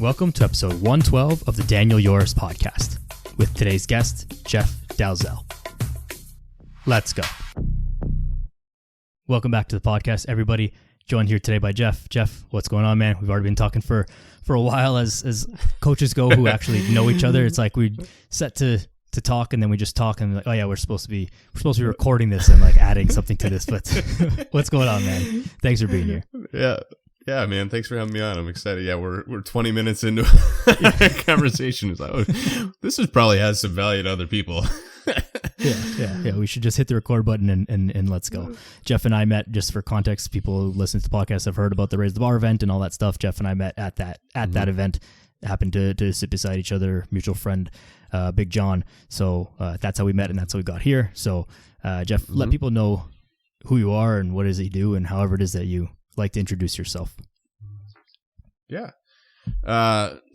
Welcome to episode 112 of the Daniel Yoris podcast with today's guest, Jeff Dalzell. Let's go. Welcome back to the podcast, everybody. Joined here today by Jeff. Jeff, what's going on, man? We've already been talking for a while as coaches go who actually know each other. It's like we set to talk and then we just talk and like, oh yeah, we're supposed to be recording this and like adding something to this. But what's going on, man? Thanks for being here. Yeah, man. Thanks for having me on. I'm excited. Yeah, we're 20 minutes into a conversation. It's like, oh, this probably has some value to other people. Yeah. We should just hit the record button and let's go. Jeff and I met, just for context, people who listen to the podcast have heard about the Raise the Bar event and all that stuff. Jeff and I met at that event. Happened to sit beside each other, mutual friend, Big John. So that's how we met and that's how we got here. So Jeff, let people know who you are and what it is that you do and however it is that you like to introduce yourself. Yeah.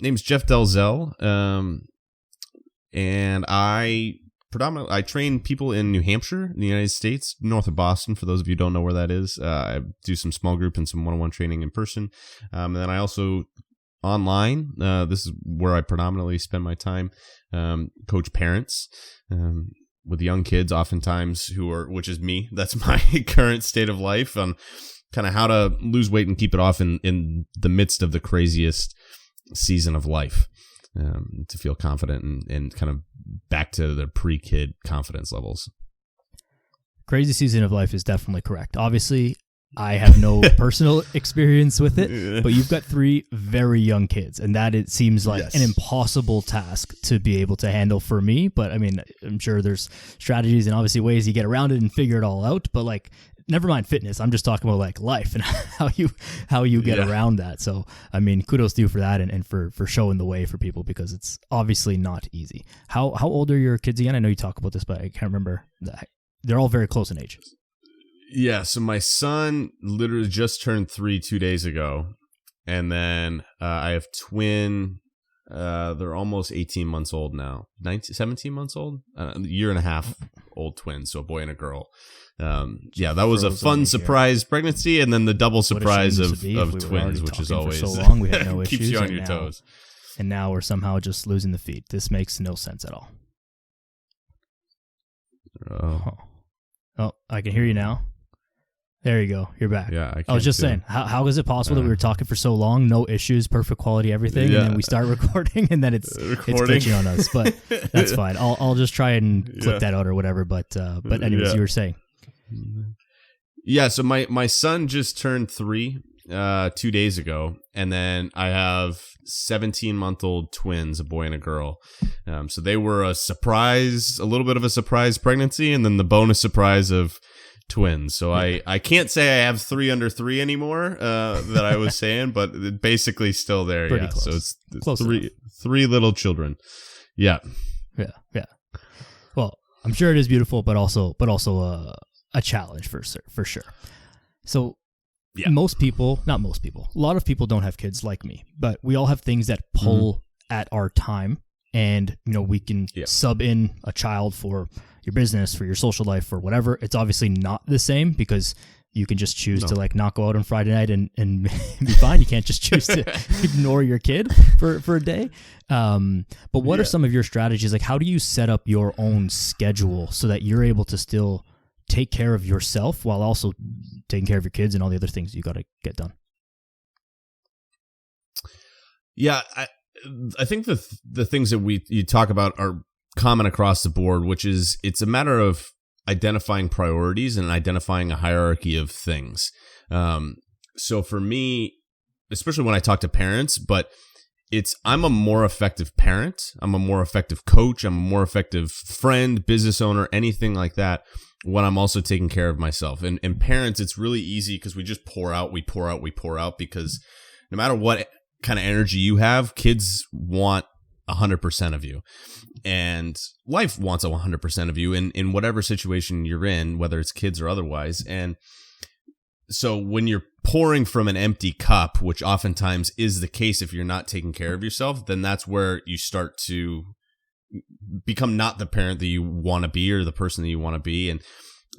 Name's Jeff Dalzell. And I train people in New Hampshire, in the United States, north of Boston, for those of you who don't know where that is. I do some small group and some one-on-one training in person. And then I also online, this is where I predominantly spend my time, coach parents with young kids oftentimes which is me. That's my current state of life on kind of how to lose weight and keep it off in the midst of the craziest season of life, to feel confident and kind of back to the pre-kid confidence levels. Crazy season of life is definitely correct. Obviously, I have no personal experience with it, but you've got 3 very young kids, and that it seems like an impossible task to be able to handle for me. But I mean, I'm sure there's strategies and obviously ways you get around it and figure it all out. But like, never mind fitness. I'm just talking about like life and how you get around that. So, I mean, kudos to you for that and for showing the way for people, because it's obviously not easy. How old are your kids again? I know you talk about this, but I can't remember. They're all very close in age. Yeah. So my son literally just turned 3 2 days ago. And then I have twin. They're almost 18 months old now. 17 months old? A year and a half old twins. So a boy and a girl. That was a fun surprise pregnancy, and then the double surprise of twins, which is always for so long we had no keeps issues, you on your toes. And now we're somehow just losing the feed. This makes no sense at all. Oh, I can hear you now. There you go. You're back. Yeah, I was just saying, how is it possible that we were talking for so long, no issues, perfect quality, everything, and then we start recording, and then it's glitching on us? But that's fine. I'll just try and clip that out or whatever. But anyways, you were saying. Yeah, so my son just turned 3 2 days ago, and then I have 17-month-old twins, a boy and a girl. So they were a little bit of a surprise pregnancy, and then the bonus surprise of twins. So I can't say I have 3 under 3 anymore, that I was saying, but basically still there. Pretty yeah, close. so it's Close three little children. Yeah. Well, I'm sure it is beautiful, but also a challenge for sure. So a lot of people don't have kids like me, but we all have things that pull at our time, and we can sub in a child for your business, for your social life, for whatever. It's obviously not the same, because you can just choose to like not go out on Friday night and be fine. You can't just choose to ignore your kid for a day. But what are some of your strategies? Like, how do you set up your own schedule so that you're able to still take care of yourself while also taking care of your kids and all the other things you got to get done? Yeah, I think the things that you talk about are common across the board, which is it's a matter of identifying priorities and identifying a hierarchy of things. So for me, especially when I talk to parents, but I'm a more effective parent. I'm a more effective coach. I'm a more effective friend, business owner, anything like that, when I'm also taking care of myself. And parents, it's really easy because we just pour out, because no matter what kind of energy you have, kids want 100% of you, and life wants 100% of you in whatever situation you're in, whether it's kids or otherwise. And so when you're pouring from an empty cup, which oftentimes is the case if you're not taking care of yourself, then that's where you start to become not the parent that you want to be or the person that you want to be. And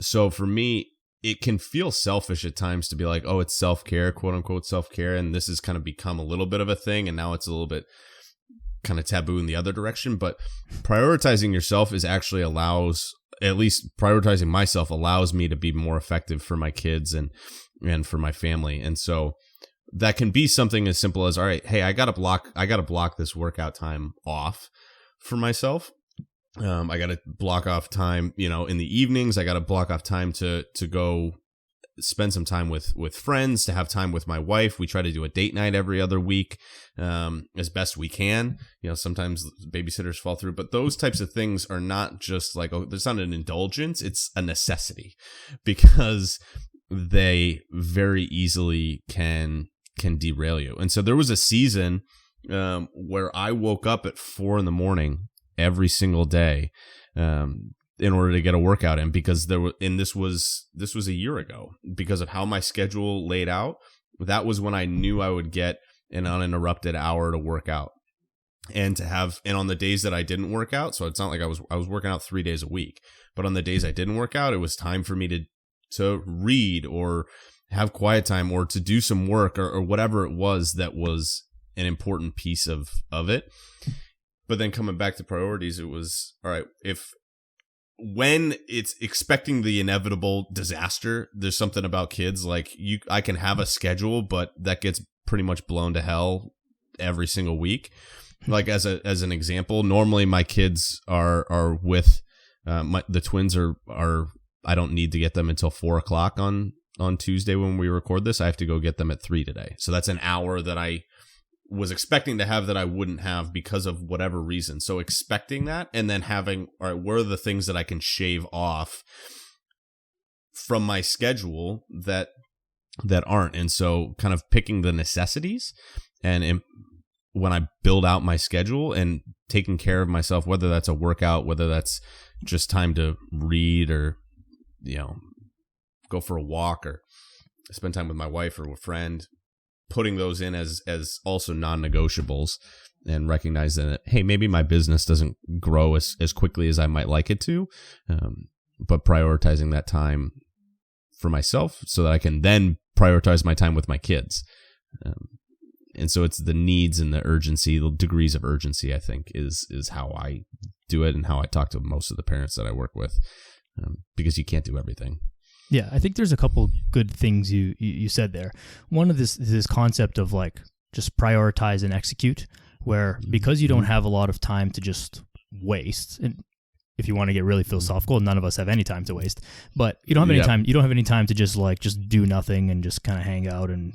so for me, it can feel selfish at times to be like, oh, it's self-care, quote unquote self-care. And this has kind of become a little bit of a thing. And now it's a little bit kind of taboo in the other direction. But prioritizing yourself is actually allows, at least prioritizing myself allows me to be more effective for my kids and for my family. And so that can be something as simple as, all right, hey, I got to block this workout time off for myself. I got to block off time, in the evenings. I got to block off time to go spend some time with friends, to have time with my wife. We try to do a date night every other week, as best we can. Sometimes babysitters fall through, but those types of things are not just like, oh, there's not an indulgence. It's a necessity, because they very easily can derail you. And so there was a season where I woke up at 4 a.m. every single day in order to get a workout in, because this was a year ago, because of how my schedule laid out. That was when I knew I would get an uninterrupted hour to work out, and on the days that I didn't work out. So it's not like I was working out 3 days a week, but on the days I didn't work out, it was time for me to read or have quiet time or to do some work or whatever it was that was an important piece of it. But then coming back to priorities, it was, all right, when it's expecting the inevitable disaster, there's something about kids, like I can have a schedule, but that gets pretty much blown to hell every single week. Like as an example, normally my kids are with, the twins are, I don't need to get them until 4:00 on Tuesday when we record this. I have to go get them at 3 today. So that's an hour that I was expecting to have that I wouldn't have because of whatever reason. So expecting that, and then having, all right, where are the things that I can shave off from my schedule that aren't? And so kind of picking the necessities, and when I build out my schedule and taking care of myself, whether that's a workout, whether that's just time to read or, go for a walk or spend time with my wife or a friend, putting those in as also non-negotiables, and recognizing that, hey, maybe my business doesn't grow as quickly as I might like it to, but prioritizing that time for myself so that I can then prioritize my time with my kids. And so it's the needs and the urgency, the degrees of urgency, I think, is how I do it and how I talk to most of the parents that I work with, because you can't do everything. Yeah, I think there's a couple good things you said there. One of this concept of like just prioritize and execute, where because you don't have a lot of time to just waste, and if you want to get really philosophical, none of us have any time to waste, but you don't have any time. You don't have any time to just do nothing and just kind of hang out and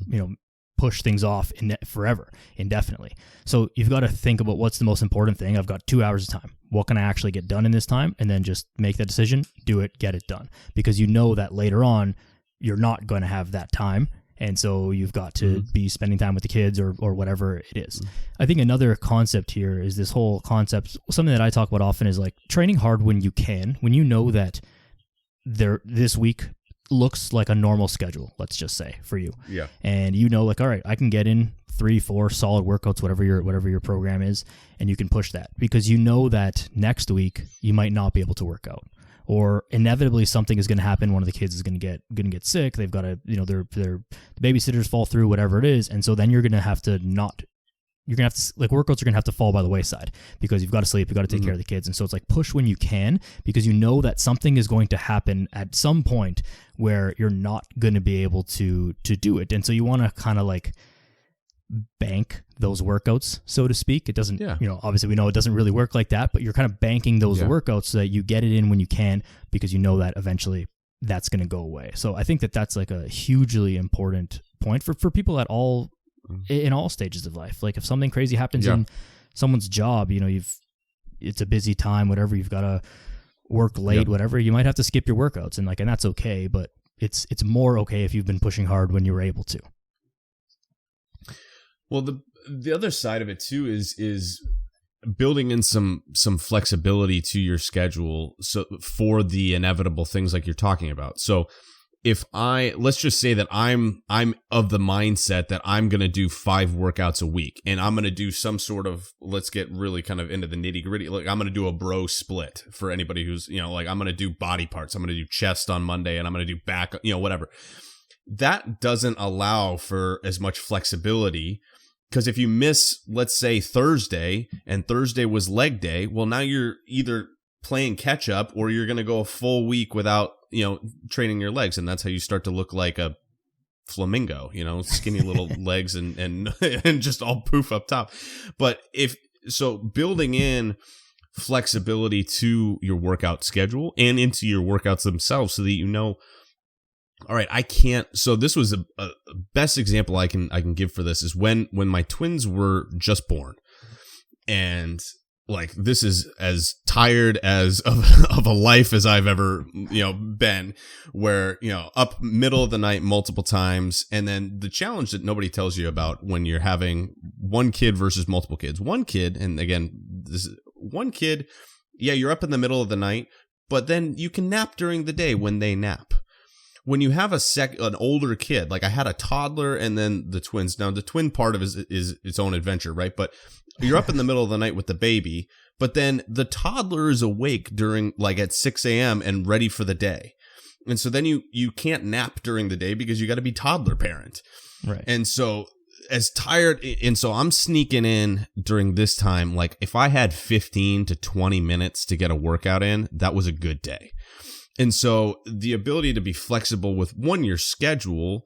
push things off forever, indefinitely. So you've got to think about what's the most important thing. I've got 2 hours of time. What can I actually get done in this time? And then just make that decision, do it, get it done. Because you know that later on, you're not going to have that time. And so you've got to be spending time with the kids or whatever it is. I think another concept here is this whole concept, something that I talk about often, is like training hard when you can, when you know that this week looks like a normal schedule, let's just say, for you. Yeah. And like, all right, I can get in 3-4 solid workouts, whatever your program is, and you can push that, because you know that next week you might not be able to work out, or inevitably something is going to happen. One of the kids is going to get sick. They've got to, their babysitters fall through, whatever it is. And so then you're going to have to workouts are going to have to fall by the wayside, because you've got to sleep, you've got to take care of the kids. And so it's like push when you can, because you know that something is going to happen at some point where you're not going to be able to do it. And so you want to kind of like bank those workouts, so to speak. It doesn't, obviously we know it doesn't really work like that, but you're kind of banking those workouts so that you get it in when you can, because you know that eventually that's going to go away. So I think that's like a hugely important point for people at all, in all stages of life. Like if something crazy happens in someone's job, it's a busy time, whatever, you've got to work late, whatever, you might have to skip your workouts, and that's okay, but it's more okay if you've been pushing hard when you were able to. Well, the other side of it too is building in some flexibility to your schedule, so for the inevitable things like you're talking about. So let's just say that I'm of the mindset that I'm going to do 5 workouts a week, and I'm going to do some sort of, let's get really kind of into the nitty gritty. Like I'm going to do a bro split for anybody who's, like I'm going to do body parts. I'm going to do chest on Monday, and I'm going to do back, whatever. That doesn't allow for as much flexibility, because if you miss, let's say Thursday, and Thursday was leg day, well, now you're either playing catch up or you're going to go a full week without training your legs, and that's how you start to look like a flamingo, skinny little legs and just all poof up top. But building in flexibility to your workout schedule and into your workouts themselves, so that all right, I can't. So this was a best example I can give for this is when my twins were just born, and like this is as tired as of a life as I've ever been, where up middle of the night multiple times, and then the challenge that nobody tells you about when you're having one kid versus multiple kids. One kid, and again, this is one kid, yeah, you're up in the middle of the night, but then you can nap during the day when they nap. When you have an older kid, like I had a toddler and then the twins. Now the twin part of it is its own adventure, right? But you're up in the middle of the night with the baby, but then the toddler is awake during like at 6 a.m. and ready for the day. And so then you can't nap during the day because you got to be toddler parent. Right. And so as tired, and so I'm sneaking in during this time. Like if I had 15 to 20 minutes to get a workout in, that was a good day. And so the ability to be flexible with your schedule.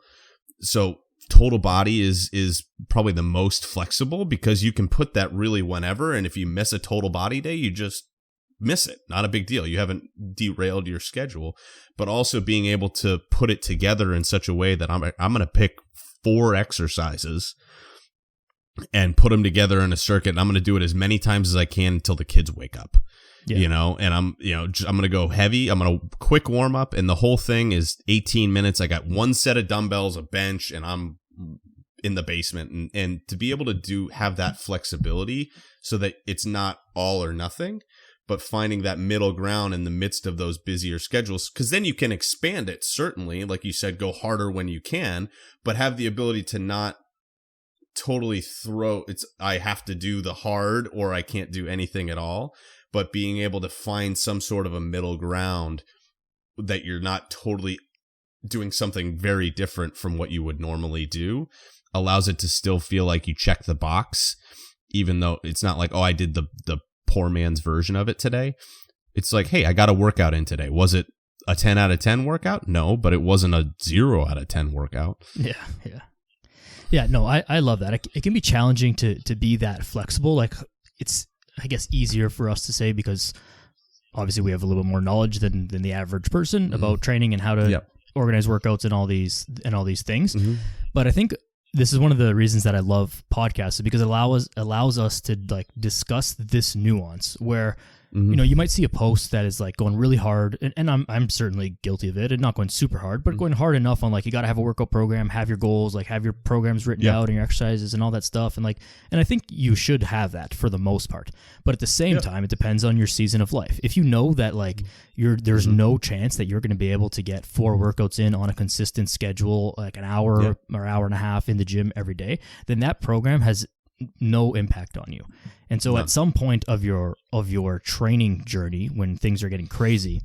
So total body is probably the most flexible, because you can put that really whenever. And if you miss a total body day, you just miss it. Not a big deal. You haven't derailed your schedule, but also being able to put it together in such a way that I'm going to pick 4 exercises and put them together in a circuit. And I'm going to do it as many times as I can until the kids wake up. Yeah. And I'm going to go heavy. I'm going to quick warm up, and the whole thing is 18 minutes. I got 1 set of dumbbells, a bench, and I'm in the basement. And to be able to have that flexibility so that it's not all or nothing, but finding that middle ground in the midst of those busier schedules, because then you can expand it, certainly. Like you said, go harder when you can, but have the ability to not totally I have to do the hard or I can't do anything at all. But being able to find some sort of a middle ground that you're not totally doing something very different from what you would normally do allows it to still feel like you check the box, even though it's not like, oh, I did the poor man's version of it today. It's like, hey, I got a workout in today. Was it a 10 out of 10 workout? No, but it wasn't a 0 out of 10 workout. Yeah, no, I love that. It can be challenging to be that flexible. Like it's, I guess, easier for us to say because obviously we have a little bit more knowledge than the average person about training and how to organize workouts and all these things. Mm-hmm. But I think this is one of the reasons that I love podcasts, is because it allows us to like discuss this nuance where you might see a post that is like going really hard, and I'm certainly guilty of it, and not going super hard, but going hard enough on like, you got to have a workout program, have your goals, like have your programs written out and your exercises and all that stuff. And I think you should have that for the most part, but at the same time, it depends on your season of life. If you know that like there's no chance that you're going to be able to get 4 workouts in on a consistent schedule, like an hour or hour and a half in the gym every day, then that program has no impact on you. And so at some point of your training journey, when things are getting crazy,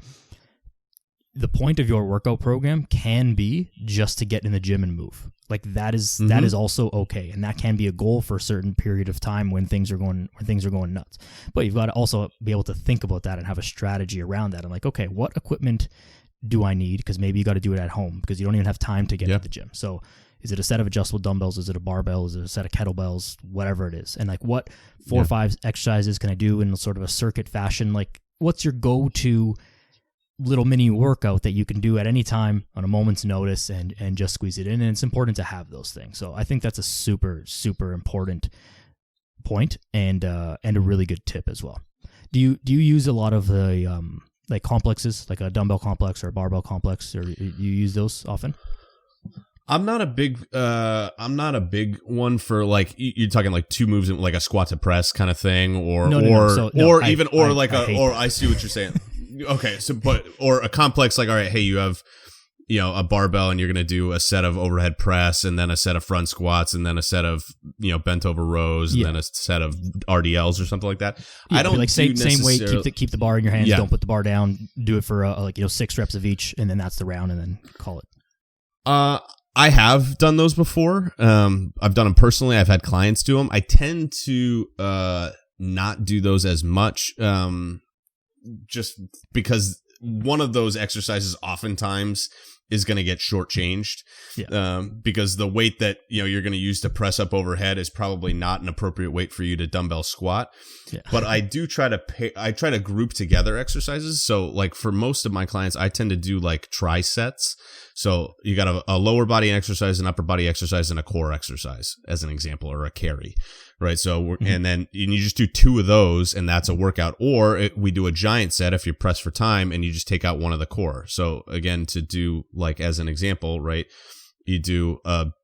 the point of your workout program can be just to get in the gym and move. Like that is also okay, and that can be a goal for a certain period of time when things are going nuts. But you've got to also be able to think about that and have a strategy around that. And like, okay, what equipment do I need? Because maybe you got to do it at home because you don't even have time to get to the gym. So is it a set of adjustable dumbbells? Is it a barbell? Is it a set of kettlebells? Whatever it is. And like, what 4 or 5 exercises can I do in sort of a circuit fashion? Like, what's your go-to little mini workout that you can do at any time on a moment's notice and just squeeze it in? And it's important to have those things. So I think that's a super, super important point and a really good tip as well. Do you use a lot of the like complexes, like a dumbbell complex or a barbell complex, or you use those often? I'm not a big one for like, you're talking like 2 moves in like a squat to press kind of thing, or I see what you're saying. Okay. So, or a complex, like, all right, hey, you have a barbell and you're going to do a set of overhead press and then a set of front squats and then a set of, bent over rows and then a set of RDLs or something like that. Yeah, I don't like same weight, keep the bar in your hands. Yeah. Don't put the bar down, do it for 6 reps of each. And then that's the round and then call it. I have done those before. I've done them personally. I've had clients do them. I tend to, not do those as much. Just because one of those exercises oftentimes is going to get shortchanged, because the weight that you're going to use to press up overhead is probably not an appropriate weight for you to dumbbell squat. Yeah. But I do try to group together exercises. So like for most of my clients, I tend to do like trisets. So you got a lower body exercise, an upper body exercise, and a core exercise as an example, or a carry, right? So and then you just do 2 of those, and that's a workout. Or we do a giant set if you press for time, and you just take out one of the core. So again, to do like as an example, right? You do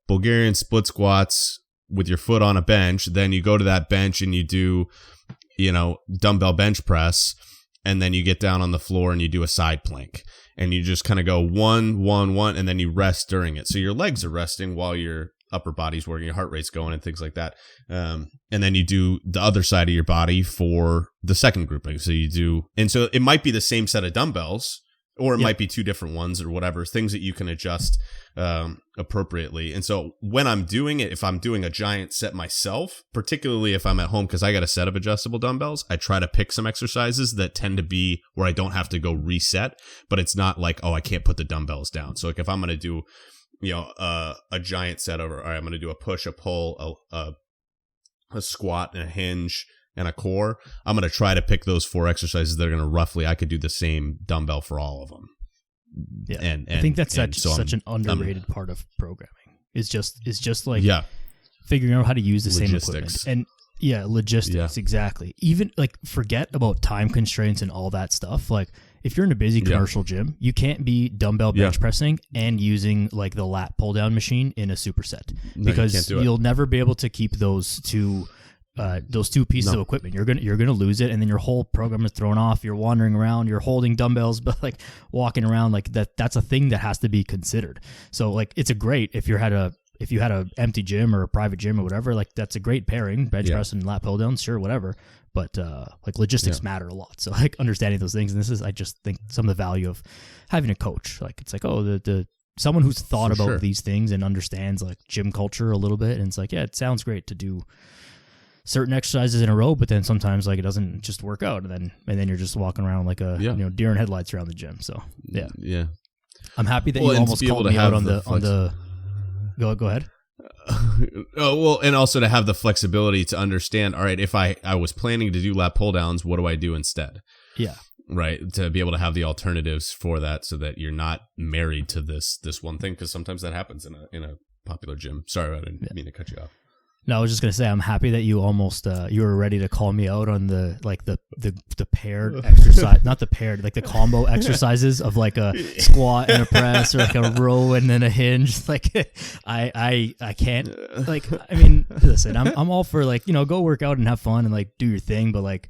Bulgarian split squats with your foot on a bench. Then you go to that bench and you do, dumbbell bench press, and then you get down on the floor and you do a side plank. And you just kind of go 1, 1, 1, and then you rest during it. So your legs are resting while your upper body's working, your heart rate's going and things like that. And then you do the other side of your body for the second grouping. So so it might be the same set of dumbbells, or it might be 2 different ones or whatever, things that you can adjust appropriately. And so when I'm doing it, if I'm doing a giant set myself, particularly if I'm at home because I got a set of adjustable dumbbells, I try to pick some exercises that tend to be where I don't have to go reset, but it's not like, I can't put the dumbbells down. So like if I'm going to do, a giant set over, all right, I'm going to do a push, a pull, a squat and a hinge and a core, I'm going to try to pick those 4 exercises that are going to I could do the same dumbbell for all of them. Yeah. And I think that's such an underrated part of programming. It's just like figuring out how to use the same equipment. And logistics, exactly. Even like forget about time constraints and all that stuff. Like if you're in a busy commercial gym, you can't be dumbbell bench pressing and using like the lat pull down machine in a superset, because you'll never be able to keep those two pieces of equipment. You're gonna lose it, and then your whole program is thrown off. You're wandering around, you're holding dumbbells, but like walking around like that. That's a thing that has to be considered. So like it's a great if you had a empty gym or a private gym or whatever, like that's a great pairing, bench press and lat pull down, sure, whatever. But like logistics matter a lot. So like understanding those things, and I just think some of the value of having a coach. Like it's like the someone who's thought about these things and understands like gym culture a little bit, and it's like it sounds great to do certain exercises in a row, but then sometimes like it doesn't just work out, and then you're just walking around like a deer in headlights around the gym. So I'm happy that you almost called me out on the go ahead. And also to have the flexibility to understand, all right, if I was planning to do lat pull downs, what do I do instead? Right, to be able to have the alternatives for that, so that you're not married to this one thing, because sometimes that happens in a popular gym. Sorry, I didn't mean to cut you off. No, I was just gonna say I'm happy that you almost you were ready to call me out on the paired exercise, not the paired, like the combo exercises of like a squat and a press, or like a row and then a hinge. Like I can't, like, I mean, listen, I'm all for like, go work out and have fun and like do your thing, but like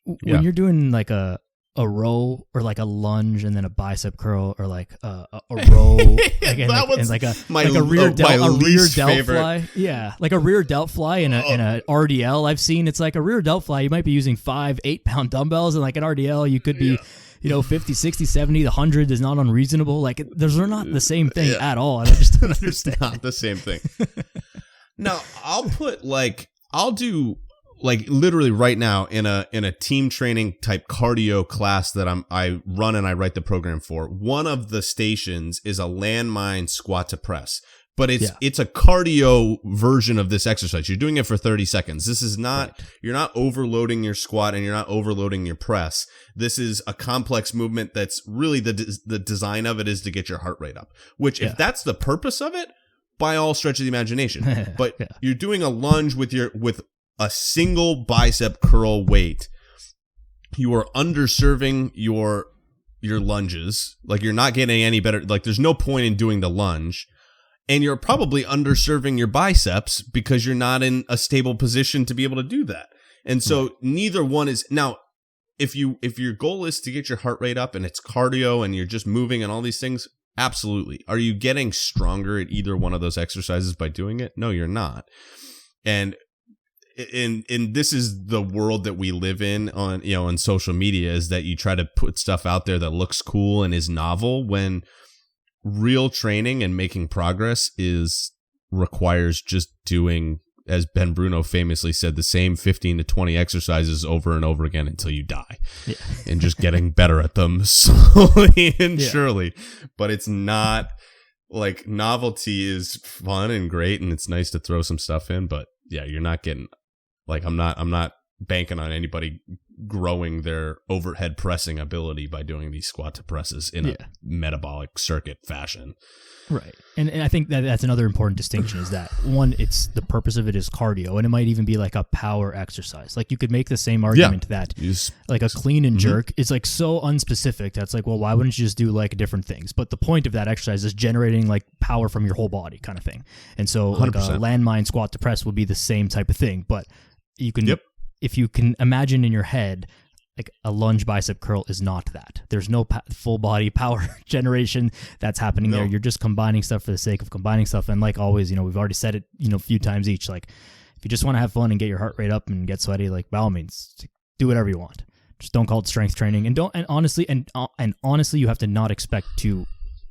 when you're doing like a row or like a lunge and then a bicep curl, or like a row and like a rear delt fly. Yeah, like a rear delt fly in a RDL. I've seen it's like a rear delt fly. You might be using 5-8 pound dumbbells, and like an RDL, you could be 50, 60, 70. The 100 is not unreasonable. Like those are not the same thing at all. And I just don't understand. It's not the same thing. Now I'll do. Like literally right now in a team training type cardio class that I run and I write the program for, one of the stations is a landmine squat to press, but it's a cardio version of this exercise. You're doing it for 30 seconds. This is not, you're not overloading your squat and you're not overloading your press. This is a complex movement that's really the design of it is to get your heart rate up, which if that's the purpose of it, by all stretch of the imagination, but you're doing a lunge with a single bicep curl weight, you are underserving your lunges. Like you're not getting any better. Like there's no point in doing the lunge, and you're probably underserving your biceps because you're not in a stable position to be able to do that. And so neither one is. Now, if your goal is to get your heart rate up and it's cardio and you're just moving and all these things, Absolutely. Are you getting stronger at either one of those exercises by doing it? No, you're not. And this is the world that we live in on social media, is that you try to put stuff out there that looks cool and is novel, when real training and making progress requires just doing, as Ben Bruno famously said, the same 15 to 20 exercises over and over again until you die. Yeah. And just getting better at them slowly and surely. But it's not like, novelty is fun and great, and it's nice to throw some stuff in, but yeah, you're not getting, like, I'm not banking on anybody growing their overhead pressing ability by doing these squat to presses in a metabolic circuit fashion. Right. And I think that's another important distinction, is that, one, it's the purpose of it is cardio, and it might even be like a power exercise. Like, you could make the same argument that like a clean and jerk is like so unspecific that's like, well, why wouldn't you just do like different things? But the point of that exercise is generating like power from your whole body kind of thing. And so like a landmine squat to press would be the same type of thing, but you can, if you can imagine in your head, like a lunge bicep curl is not that. There's no full body power generation that's happening there. You're just combining stuff for the sake of combining stuff. And like always, we've already said it, a few times each, like, if you just want to have fun and get your heart rate up and get sweaty, like, by all means, do whatever you want. Just don't call it strength training. And honestly, you have to not expect to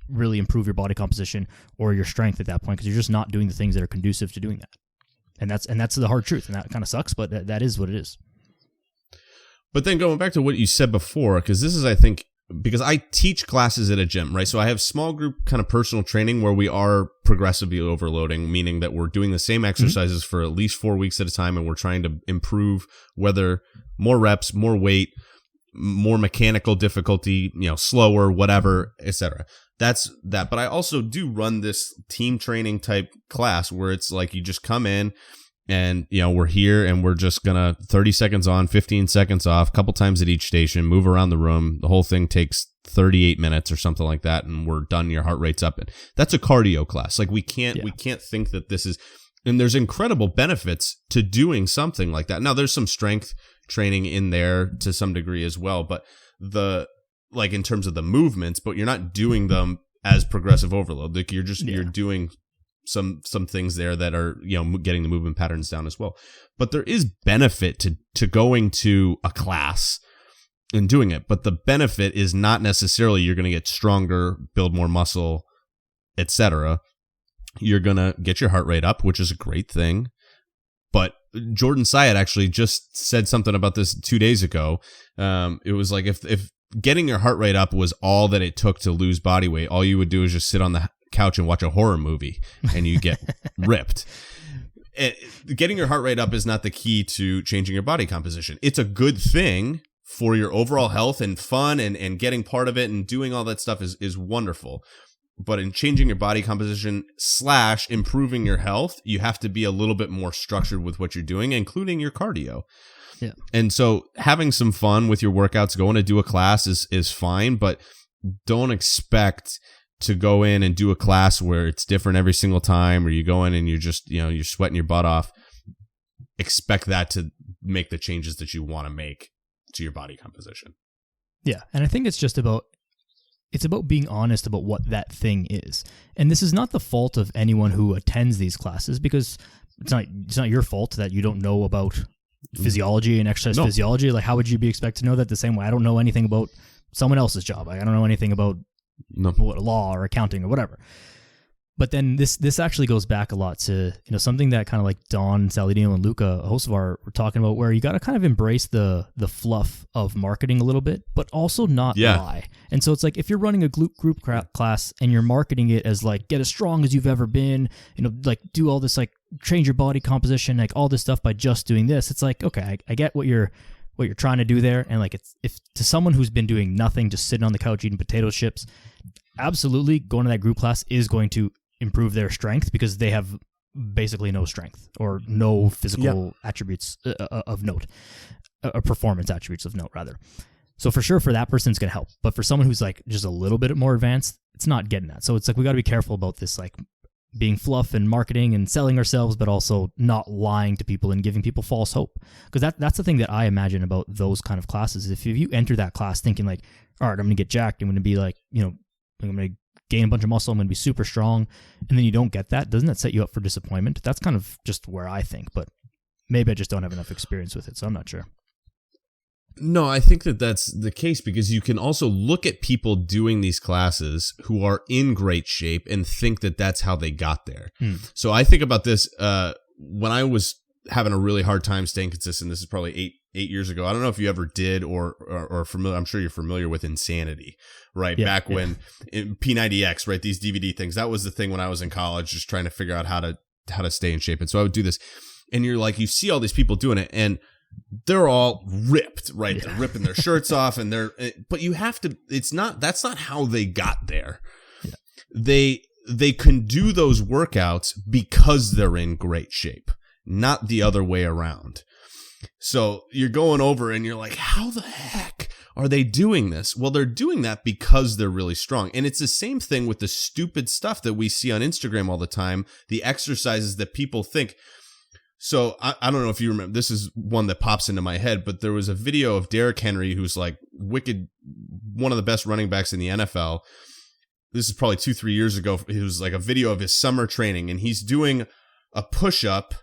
really improve your body composition or your strength at that point, because you're just not doing the things that are conducive to doing that. And that's the hard truth. And that kind of sucks, but that is what it is. But then going back to what you said before, because this is, I think, because I teach classes at a gym, right? So I have small group kind of personal training where we are progressively overloading, meaning that we're doing the same exercises for at least 4 weeks at a time, and we're trying to improve, whether more reps, more weight, more mechanical difficulty, slower, whatever, etc. That's that. But I also do run this team training type class where it's like, you just come in, and, we're here and we're just going to 30 seconds on, 15 seconds off, a couple times at each station, move around the room. The whole thing takes 38 minutes or something like that, and we're done. Your heart rate's up. And that's a cardio class. Like, we can't think that this is, and there's incredible benefits to doing something like that. Now, there's some strength training in there to some degree as well, but in terms of the movements, but you're not doing them as progressive overload. Like, you're doing some things there that are, getting the movement patterns down as well. But there is benefit to going to a class and doing it. But the benefit is not necessarily you're going to get stronger, build more muscle, etc. You're going to get your heart rate up, which is a great thing. But Jordan Syatt actually just said something about this 2 days ago. It was like, if getting your heart rate up was all that it took to lose body weight, all you would do is just sit on the couch and watch a horror movie and you get ripped. Getting your heart rate up is not the key to changing your body composition. It's a good thing for your overall health and fun, and getting part of it and doing all that stuff is wonderful. But in changing your body composition / improving your health, you have to be a little bit more structured with what you're doing, including your cardio. Yeah. And so having some fun with your workouts, going to do a class is fine, but don't expect to go in and do a class where it's different every single time, or you go in and you're just, you're sweating your butt off. Expect that to make the changes that you want to make to your body composition. Yeah. And I think it's about being honest about what that thing is. And this is not the fault of anyone who attends these classes, because it's not your fault that you don't know about physiology and exercise physiology. Like, how would you be expected to know that the same way? I don't know anything about someone else's job. I don't know anything about law or accounting or whatever. But then this actually goes back a lot to, something that kind of like Don Saladino and Luca, a host of our, were talking about, where you got to kind of embrace the fluff of marketing a little bit, but also not lie. And so it's like, if you're running a group class and you're marketing it as like, get as strong as you've ever been, like do all this, like change your body composition, like all this stuff by just doing this. It's like, okay, I get what you're trying to do there. And like, if to someone who's been doing nothing, just sitting on the couch eating potato chips, absolutely going to that group class is going to improve their strength, because they have basically no strength or no physical attributes of note, performance attributes of note rather. So for sure, for that person, it's going to help. But for someone who's like just a little bit more advanced, it's not getting that. So it's like, we got to be careful about this, like being fluff and marketing and selling ourselves, but also not lying to people and giving people false hope. Because that's the thing that I imagine about those kind of classes. If you enter that class thinking like, all right, I'm going to get jacked, I'm going to be like, I'm going to gain a bunch of muscle, I'm going to be super strong, and then you don't get that. Doesn't that set you up for disappointment? That's kind of just where I think, but maybe I just don't have enough experience with it, so I'm not sure. No, I think that that's the case because you can also look at people doing these classes who are in great shape and think that that's how they got there. So I think about this when I was having a really hard time staying consistent. This is probably eight years ago. I don't know if you ever did or familiar. I'm sure you're familiar with Insanity, right? Yeah, Back when in P90X, right? These DVD things. That was the thing when I was in college, just trying to figure out how to stay in shape. And so I would do this, and you're like, you see all these people doing it, and they're all ripped, right? Yeah. They're ripping their shirts off, and but you have to. That's not how they got there. Yeah. They can do those workouts because they're in great shape, not the other way around. So you're going over and you're like, how the heck are they doing this? Well, they're doing that because they're really strong. And it's the same thing with the stupid stuff that we see on Instagram all the time, the exercises that people think. So I don't know if you remember, this is one that pops into my head, but there was a video of Derrick Henry, who's like wicked, one of the best running backs in the NFL. This is probably 2-3 years ago. It was like a video of his summer training, and he's doing a push-up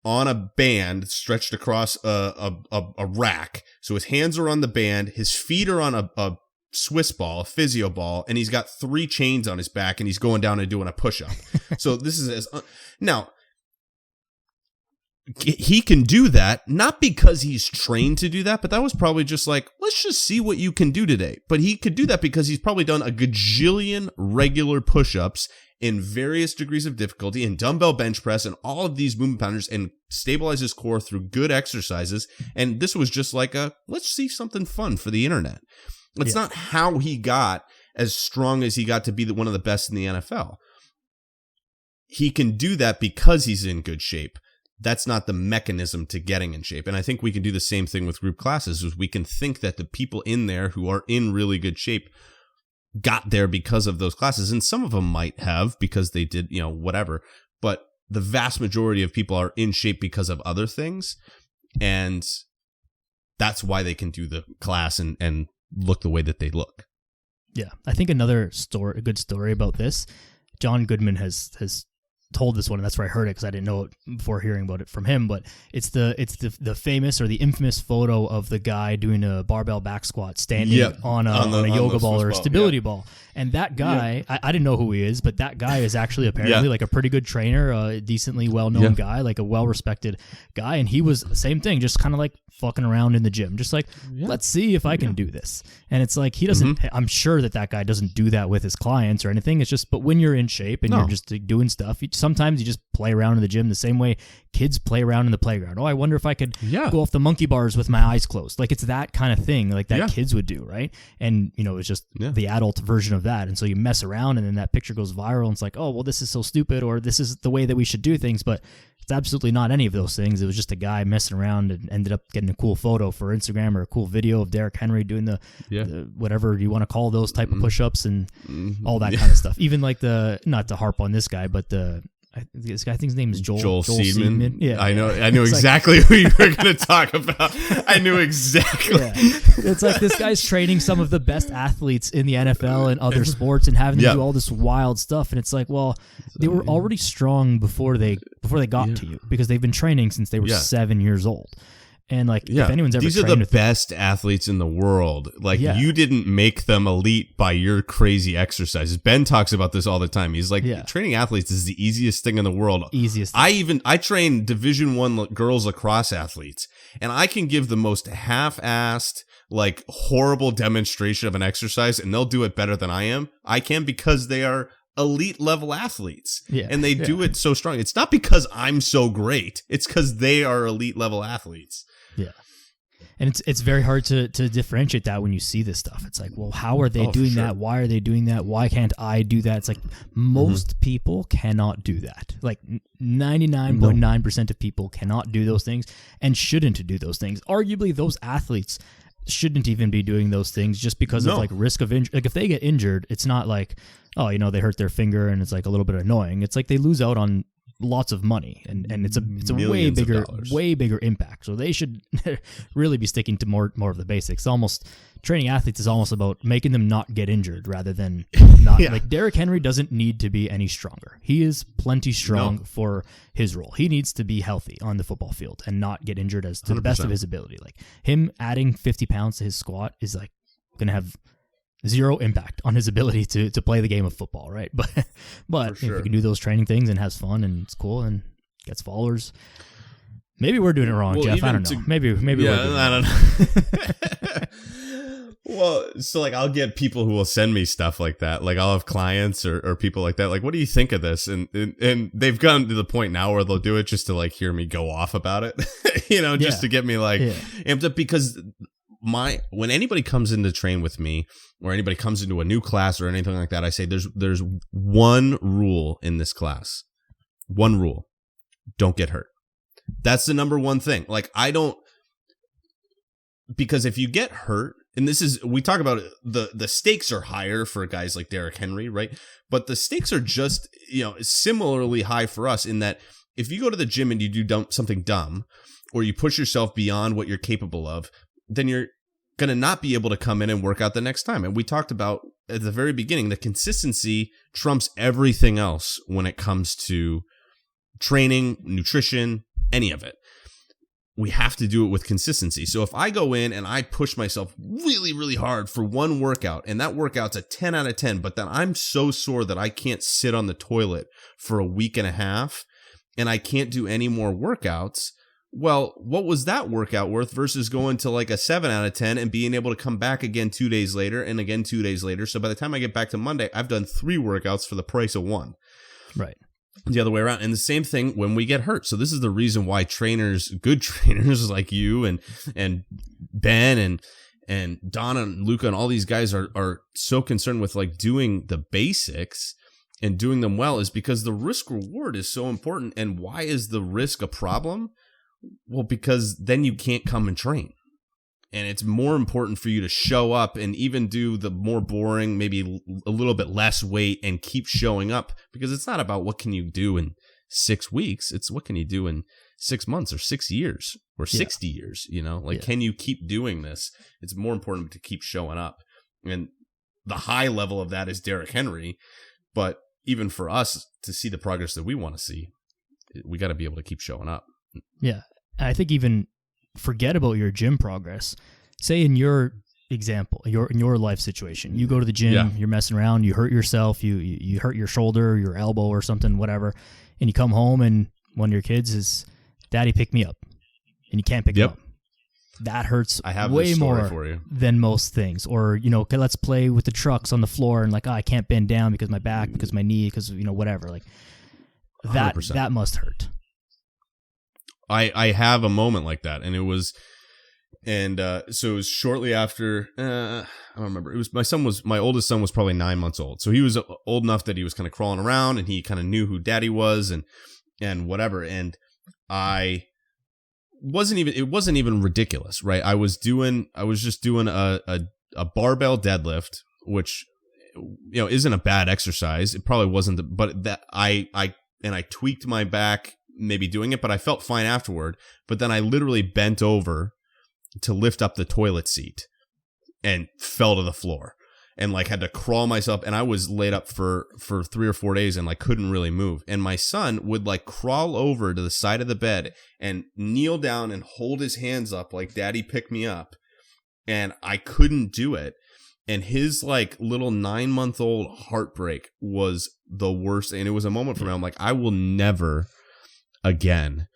on a band stretched across a rack. So his hands are on the band, his feet are on a Swiss ball, a physio ball, and he's got 3 chains on his back, and he's going down and doing a push-up. So this is now, he can do that, not because he's trained to do that, but that was probably just like, let's just see what you can do today. But he could do that because he's probably done a gajillion regular push-ups in various degrees of difficulty and dumbbell bench press and all of these movement patterns and stabilize his core through good exercises. And this was just like let's see something fun for the internet. It's not how he got as strong as he got to be one of the best in the NFL. He can do that because he's in good shape. That's not the mechanism to getting in shape. And I think we can do the same thing with group classes, is we can think that the people in there who are in really good shape got there because of those classes. And some of them might have because they did, whatever. But the vast majority of people are in shape because of other things. And that's why they can do the class and look the way that they look. Yeah. I think a good story about this, John Goodman has told this one, and that's where I heard it because I didn't know it before hearing about it from him. But it's the famous or the infamous photo of the guy doing a barbell back squat standing on a yoga ball or a stability ball. And that guy, I didn't know who he is, but that guy is actually apparently like a pretty good trainer, a decently well-known guy, like a well-respected guy. And he was the same thing, just kind of like fucking around in the gym, just like, let's see if I can do this. And it's like, he doesn't, I'm sure that guy doesn't do that with his clients or anything. It's just, but when you're in shape and you're just doing stuff, sometimes you just play around in the gym the same way kids play around in the playground. Oh, I wonder if I could go off the monkey bars with my eyes closed. Like, it's that kind of thing, like that kids would do, right? And, it's just the adult version of that. And so you mess around and then that picture goes viral and it's like, oh, well, this is so stupid, or this is the way that we should do things. But it's absolutely not any of those things. It was just a guy messing around and ended up getting a cool photo for Instagram or a cool video of Derrick Henry doing the whatever you want to call those type of push-ups and all that kind of stuff. Even like not to harp on this guy, but this guy, I think his name is Joel Seedman. Yeah, I know exactly who you were going to talk about. I knew exactly. Yeah. It's like this guy's training some of the best athletes in the NFL and other sports and having them do all this wild stuff. And it's like, well, they were already strong before they got to you because they've been training since they were 7 years old. And like, if anyone's ever these are the best athletes in the world. Like, you didn't make them elite by your crazy exercises. Ben talks about this all the time. He's like, training athletes is the easiest thing in the world. I train Division I girls lacrosse athletes, and I can give the most half-assed, like, horrible demonstration of an exercise, and they'll do it better than I can because they are elite level athletes, and they do it so strong. It's not because I'm so great. It's because they are elite level athletes. Yeah. And it's very hard to differentiate that when you see this stuff. It's like, well, how are they doing that? Why are they doing that? Why can't I do that? It's like most people cannot do that. Like 99.9% of people cannot do those things and shouldn't do those things. Arguably, those athletes shouldn't even be doing those things just because of like risk of injury. Like, if they get injured, it's not like, oh, they hurt their finger and it's like a little bit annoying. It's like they lose out on lots of money, and it's a Millions of dollars. way bigger impact. So they should really be sticking to more of the basics. Almost training athletes is almost about making them not get injured rather than not. Like Derrick Henry doesn't need to be any stronger. He is plenty strong for his role. He needs to be healthy on the football field and not get injured as to 100%. The best of his ability. Like him adding 50 pounds to his squat is like going to have zero impact on his ability to play the game of football, right? But sure. if he can do those training things and has fun and it's cool and gets followers, maybe we're doing it wrong, Jeff. I don't know. Maybe we're doing I don't know. Well, so like I'll get people who will send me stuff like that. Like I'll have clients or people like that. Like, what do you think of this? And they've gotten to the point now where they'll do it just to like hear me go off about it, just to get me like amped up, because when anybody comes in to train with me or anybody comes into a new class or anything like that, I say there's one rule in this class. One rule. Don't get hurt. That's the number one thing. Like because if you get hurt, and we talk about it, the stakes are higher for guys like Derrick Henry, right? But the stakes are just, similarly high for us in that if you go to the gym and you do something dumb or you push yourself beyond what you're capable of, then you're going to not be able to come in and work out the next time. And we talked about at the very beginning, the consistency trumps everything else when it comes to training, nutrition, any of it. We have to do it with consistency. So if I go in and I push myself really, really hard for one workout, and that workout's a 10 out of 10, but then I'm so sore that I can't sit on the toilet for a week and a half, and I can't do any more workouts, well, what was that workout worth versus going to like a 7 out of 10 and being able to come back again 2 days later and again 2 days later? So by the time I get back to Monday, I've done 3 workouts for the price of 1. Right. The other way around. And the same thing when we get hurt. So this is the reason why good trainers like you and Ben and Donna and Luca and all these guys are so concerned with like doing the basics and doing them well, is because the risk reward is so important. And why is the risk a problem? Well, because then you can't come and train. And it's more important for you to show up and even do the more boring, maybe a little bit less weight and keep showing up, because it's not about what can you do in 6 weeks. It's what can you do in 6 months or 6 years or 60 years, can you keep doing this? It's more important to keep showing up. And the high level of that is Derrick Henry. But even for us to see the progress that we want to see, we got to be able to keep showing up. Yeah. I think even forget about your gym progress. Say in your example, in your life situation, you go to the gym, you're messing around, you hurt yourself, you hurt your shoulder, your elbow or something, whatever, and you come home and one of your kids is, "Daddy, pick me up," and you can't pick him up. That hurts way more for you than most things. Or, okay, let's play with the trucks on the floor and like, I can't bend down because my back, because my knee, because, whatever. Like that must hurt. I have a moment like that, and it was, so it was shortly after, I don't remember. It was my oldest son was probably 9 months old. So he was old enough that he was kind of crawling around and he kind of knew who daddy was and whatever. And it wasn't even ridiculous, right? I was just doing a barbell deadlift, which, isn't a bad exercise. It probably wasn't, but that I tweaked my back maybe doing it, but I felt fine afterward. But then I literally bent over to lift up the toilet seat and fell to the floor and like had to crawl myself. And I was laid up for 3 or 4 days and like couldn't really move. And my son would like crawl over to the side of the bed and kneel down and hold his hands up like, "Daddy, pick me up." And I couldn't do it. And his like little 9-month-old heartbreak was the worst. And it was a moment for me. I'm like, I will never again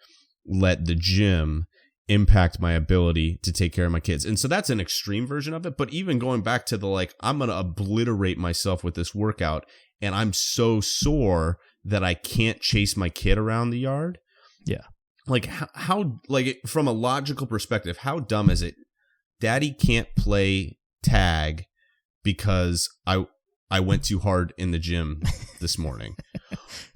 let the gym impact my ability to take care of my kids. And so that's an extreme version of it. But even going back to the like, I'm going to obliterate myself with this workout and I'm so sore that I can't chase my kid around the yard. Yeah. Like how like from a logical perspective, how dumb is it? Daddy can't play tag because I went too hard in the gym this morning.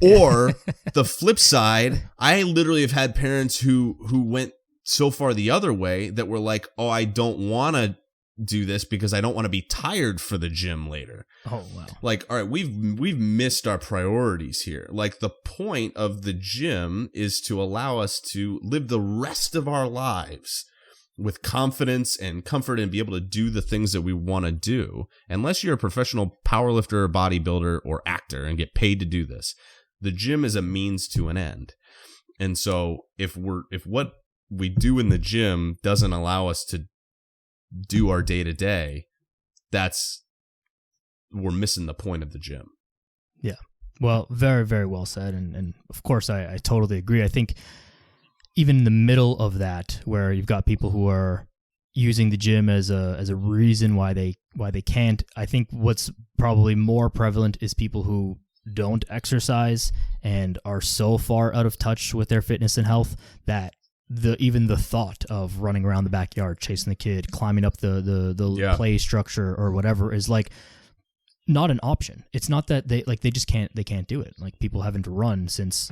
Or the flip side, I literally have had parents who went so far the other way that were like, "Oh, I don't want to do this because I don't want to be tired for the gym later. Oh, wow. Like, all right, we've missed our priorities here. Like, the point of the gym is to allow us to live the rest of our lives with confidence and comfort and be able to do the things that we want to do. Unless you're a professional powerlifter, bodybuilder, or actor and get paid to do this, the gym is a means to an end. And so if what we do in the gym doesn't allow us to do our day-to-day, we're missing the point of the gym. Yeah. Well, very, very well said. And of course, I totally agree. I think even in the middle of that, where you've got people who are using the gym as a reason why they can't, I think what's probably more prevalent is people who don't exercise and are so far out of touch with their fitness and health that even the thought of running around the backyard, chasing the kid, climbing up the play structure or whatever is like not an option. It's not that they just can't do it. Like, people haven't run since,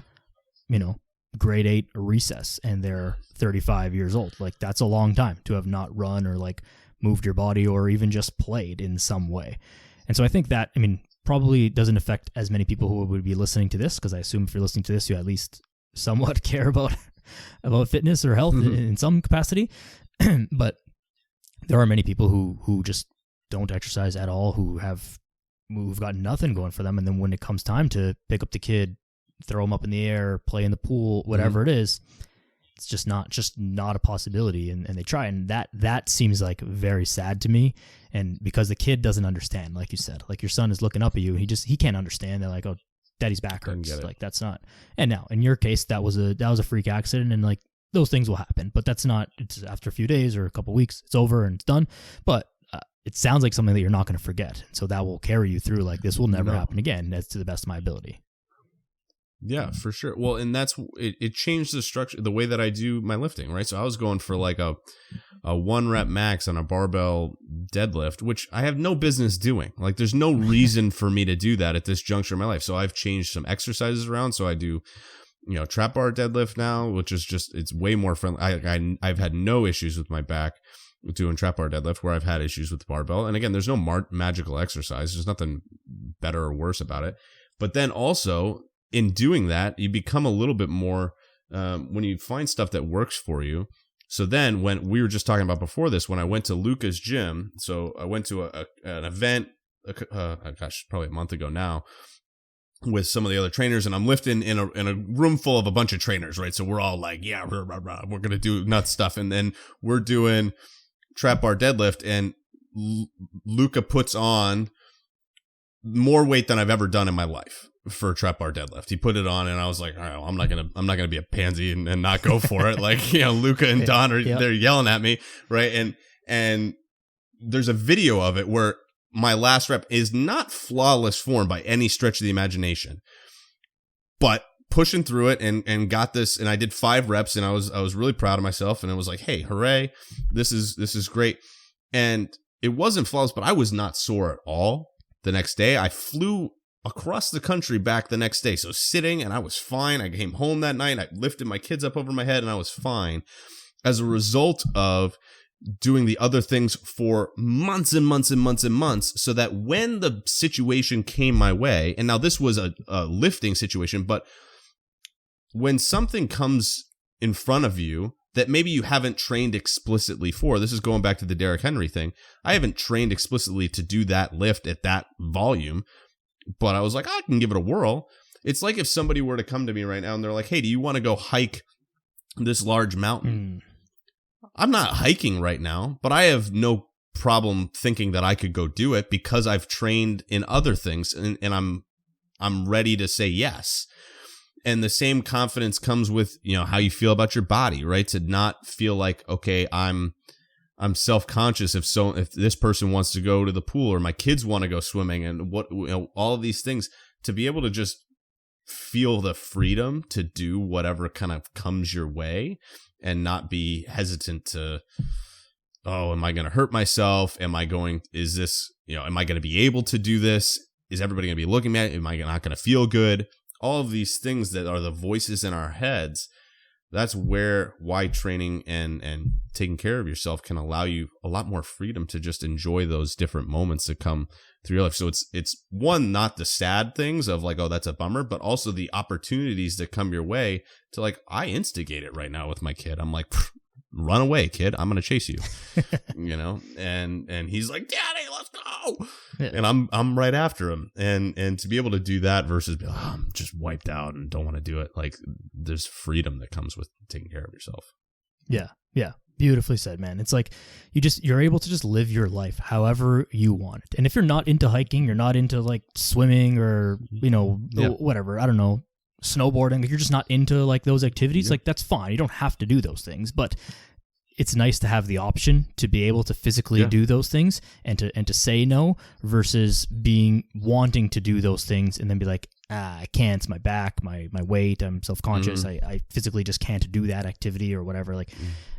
grade 8 recess and they're 35 years old. Like, that's a long time to have not run or like moved your body or even just played in some way. And so I think that, probably doesn't affect as many people who would be listening to this, because I assume if you're listening to this, you at least somewhat care about fitness or health in some capacity. But there are many people who just don't exercise at all, who've got nothing going for them. And then when it comes time to pick up the kid, throw them up in the air, play in the pool, whatever it is, it's just not a possibility. And they try. And that seems like very sad to me. And because the kid doesn't understand, like you said, like your son is looking up at you, he can't understand. They're like, oh, daddy's back hurts. Like, that's not. And now in your case, that was a freak accident, and like those things will happen, but it's after a few days or a couple weeks, it's over and it's done. But it sounds like something that you're not going to forget. So that will carry you through. Like, this will never happen again, as to the best of my ability. Yeah, for sure. Well, and that's it changed the structure, the way that I do my lifting, right? So I was going for like a 1 rep max on a barbell deadlift, which I have no business doing. Like, there's no reason for me to do that at this juncture in my life. So I've changed some exercises around. So I do, trap bar deadlift now, which is it's way more friendly. I've had no issues with my back doing trap bar deadlift, where I've had issues with the barbell. And again, there's no magical exercise. There's nothing better or worse about it. But then also, in doing that, you become a little bit more, when you find stuff that works for you. So then, when we were just talking about before this, when I went to Luca's gym, so I went to an event, probably a month ago now, with some of the other trainers, and I'm lifting in a room full of a bunch of trainers, right? So we're all like, yeah, we're going to do nuts stuff. And then we're doing trap bar deadlift, and Luca puts on more weight than I've ever done in my life for trap bar deadlift. He put it on, and I was like, all right, well, I'm not gonna be a pansy and not go for it. Like, Luca and Don they're yelling at me, right? And there's a video of it where my last rep is not flawless form by any stretch of the imagination, but pushing through it and got this, and I did 5 reps, and I was really proud of myself, and it was like, hey, hooray, this is great. And it wasn't flawless, but I was not sore at all. The next day, I flew across the country back the next day. So sitting, and I was fine. I came home that night. I lifted my kids up over my head, and I was fine as a result of doing the other things for months and months and months and months, so that when the situation came my way, and now this was a lifting situation, but when something comes in front of you that maybe you haven't trained explicitly for, this is going back to the Derrick Henry thing. I haven't trained explicitly to do that lift at that volume, but I was like, I can give it a whirl. It's like if somebody were to come to me right now and they're like, hey, do you want to go hike this large mountain? I'm not hiking right now, but I have no problem thinking that I could go do it because I've trained in other things, and I'm ready to say yes. And the same confidence comes with, how you feel about your body, right? To not feel like, okay, I'm self-conscious if this person wants to go to the pool, or my kids want to go swimming, and all of these things, to be able to just feel the freedom to do whatever kind of comes your way, and not be hesitant to, oh, am I going to hurt myself? Am I going to be able to do this? Is everybody going to be looking at it? Am I not going to feel good? All of these things that are the voices in our heads, that's why training and taking care of yourself can allow you a lot more freedom to just enjoy those different moments that come through your life. So it's one, not the sad things of like, oh, that's a bummer, but also the opportunities that come your way to like, I instigate it right now with my kid. I'm like, run away, kid. I'm going to chase you, you know? And he's like, Daddy, let's go. Yeah. And I'm right after him. And to be able to do that versus be like, oh, I'm just wiped out and don't want to do it. Like there's freedom that comes with taking care of yourself. Yeah. Yeah. Beautifully said, man. It's like you're able to just live your life however you want it. And if you're not into hiking, you're not into like swimming or, you know, whatever, I don't know, snowboarding, if you're just not into like those activities, like that's fine. You don't have to do those things, but it's nice to have the option to be able to physically do those things and to say no versus wanting to do those things and then be like, I can't, it's my back, my weight, I'm self-conscious. I physically just can't do that activity or whatever. Like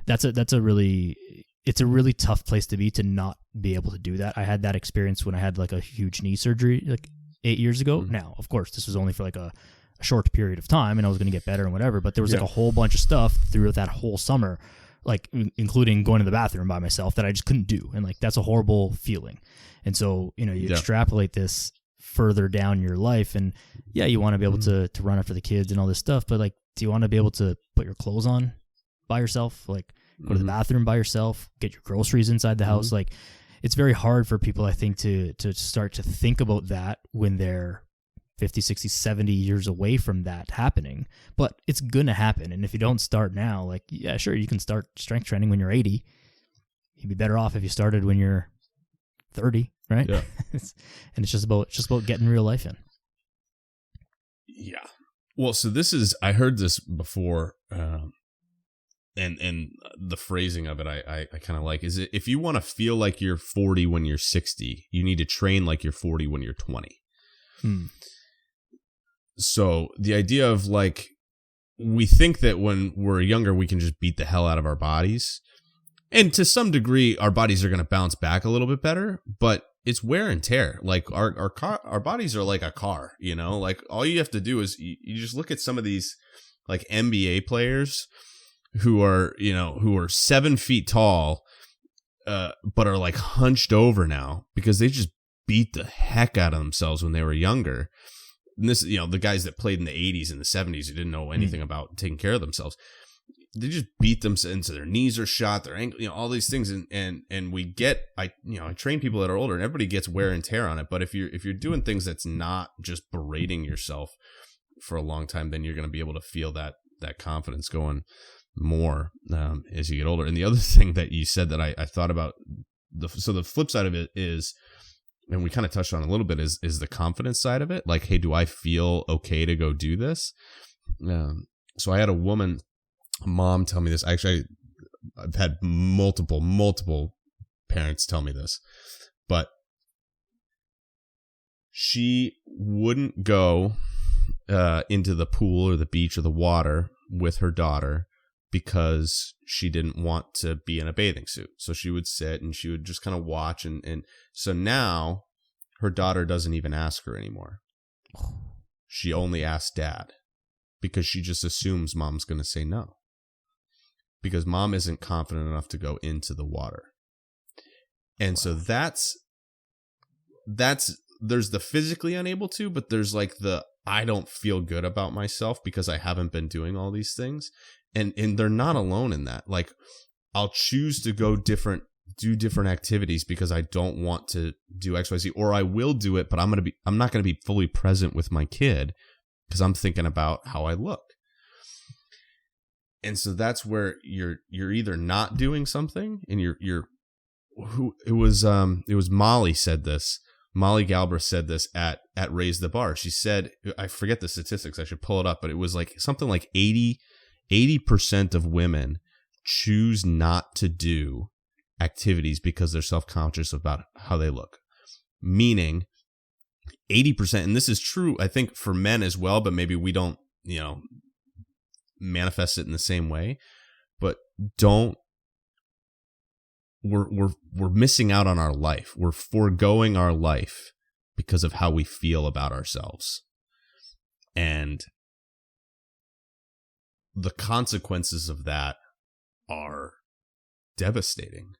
it's a really tough place to be to not be able to do that. I had that experience when I had like a huge knee surgery like 8 years ago. Now, of course, this was only for like a short period of time and I was going to get better and whatever, but there was like a whole bunch of stuff throughout that whole summer, like including going to the bathroom by myself that I just couldn't do. And like, that's a horrible feeling. And so, you know, you extrapolate this further down your life and you want to be able to run after the kids and all this stuff. But like, do you want to be able to put your clothes on by yourself? Like go to the bathroom by yourself, get your groceries inside the house. Like it's very hard for people, I think, to start to think about that when they're 50, 60, 70 years away from that happening, but it's going to happen. And if you don't start now, like, yeah, sure, you can start strength training when you're 80. You'd be better off if you started when you're 30, right? Yeah. And it's just about getting real life in. Yeah. Well, so I heard this before, and the phrasing of it, I kind of like, is it, if you want to feel like you're 40 when you're 60, you need to train like you're 40 when you're 20. So the idea of like, we think that when we're younger, we can just beat the hell out of our bodies. And to some degree, our bodies are going to bounce back a little bit better, but it's wear and tear. Like our bodies are like a car, you know, like all you have to do is you just look at some of these like NBA players who are 7 feet tall, but are like hunched over now because they just beat the heck out of themselves when they were younger. And this, you know, the guys that played in the 80s and the 70s who didn't know anything about taking care of themselves, they just beat them into their knees are shot, their ankle, you know, all these things. And we get, I train people that are older and everybody gets wear and tear on it. But if you're doing things that's not just berating yourself for a long time, then you're going to be able to feel that confidence going more as you get older. And the other thing that you said that I thought about, so the flip side of it is, and we kind of touched on a little bit, is the confidence side of it. Like, hey, do I feel okay to go do this? So I had a mom tell me this. Actually, I've had multiple parents tell me this, but she wouldn't go into the pool or the beach or the water with her daughter because she didn't want to be in a bathing suit. So she would sit and she would just kind of watch. And so now her daughter doesn't even ask her anymore. She only asks dad because she just assumes mom's going to say no. Because mom isn't confident enough to go into the water. And so that's there's the physically unable to, but there's like the I don't feel good about myself because I haven't been doing all these things. And they're not alone in that. Like, I'll choose to go do different activities because I don't want to do XYZ, or I will do it, but I'm not going to be fully present with my kid because I'm thinking about how I look. And so that's where you're either not doing something and it was Molly said this. Molly Galbraith said this at Raise the Bar. She said, I forget the statistics, I should pull it up, but it was like something like 80% of women choose not to do activities because they're self-conscious about how they look. Meaning 80%, and this is true, I think, for men as well, but maybe we don't, manifest it in the same way. But we're missing out on our life. We're foregoing our life because of how we feel about ourselves. And the consequences of that are devastating.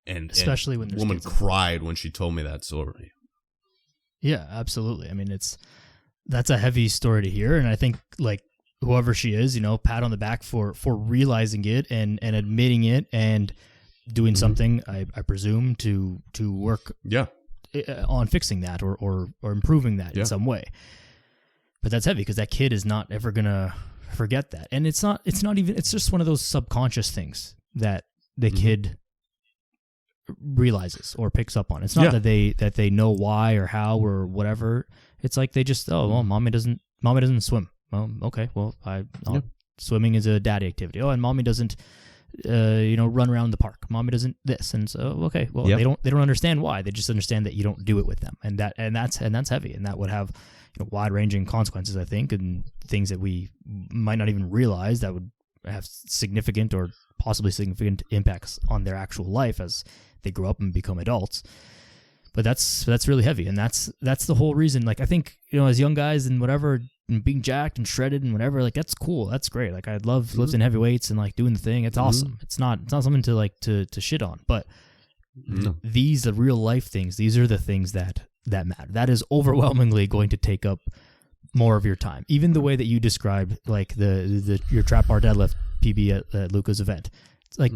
And especially when the woman cried when she told me that story. Yeah, absolutely. I mean, that's a heavy story to hear. And I think like whoever she is, pat on the back for realizing it and admitting it and doing something, I presume, to work on fixing that or improving that in some way. But that's heavy because that kid is not ever going to forget that. And it's not even, it's just one of those subconscious things that the kid realizes or picks up on. It's not that they know why or how or whatever. It's like they just, mommy doesn't swim. Okay, well, swimming is a daddy activity. Oh, and mommy doesn't run around the park. Mommy doesn't this. And so, okay, well, they don't understand why. They just understand that you don't do it with them. And that's heavy. And that would have wide-ranging consequences, I think, and things that we might not even realize that would have significant or possibly significant impacts on their actual life as they grow up and become adults. But that's really heavy. And that's the whole reason. Like, I think, as young guys and whatever, and being jacked and shredded and whatever, like, that's cool. That's great. Like, I love lifting heavy weights and like doing the thing. It's awesome. It's not something to like to shit on. But these are real life things. These are the things that matter. That is overwhelmingly going to take up more of your time. Even the way that you described like your trap bar deadlift PB at Luca's event. It's like,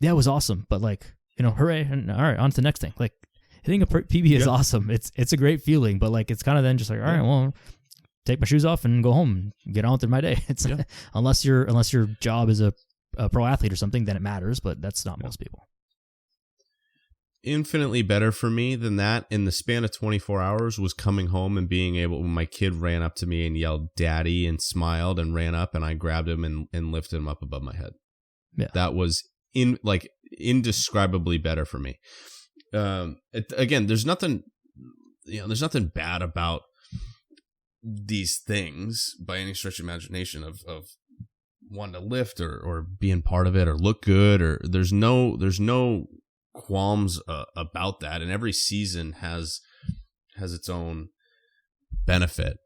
yeah, it was awesome. But like, hooray, and all right, on to the next thing. Like, hitting a PB is awesome. It's a great feeling, but like, it's kind of then just like, all right, well, take my shoes off and go home and get on with my day. It's unless your job is a pro athlete or something, then it matters, but that's not most people. Infinitely better for me than that in the span of 24 hours was coming home and being able, when my kid ran up to me and yelled daddy and smiled and ran up and I grabbed him and lifted him up above my head. Yeah. That was indescribably better for me. Again, there's nothing bad about these things by any stretch of imagination of wanting to lift or being part of it or look good, or there's no qualms about that, and every season has its own benefit,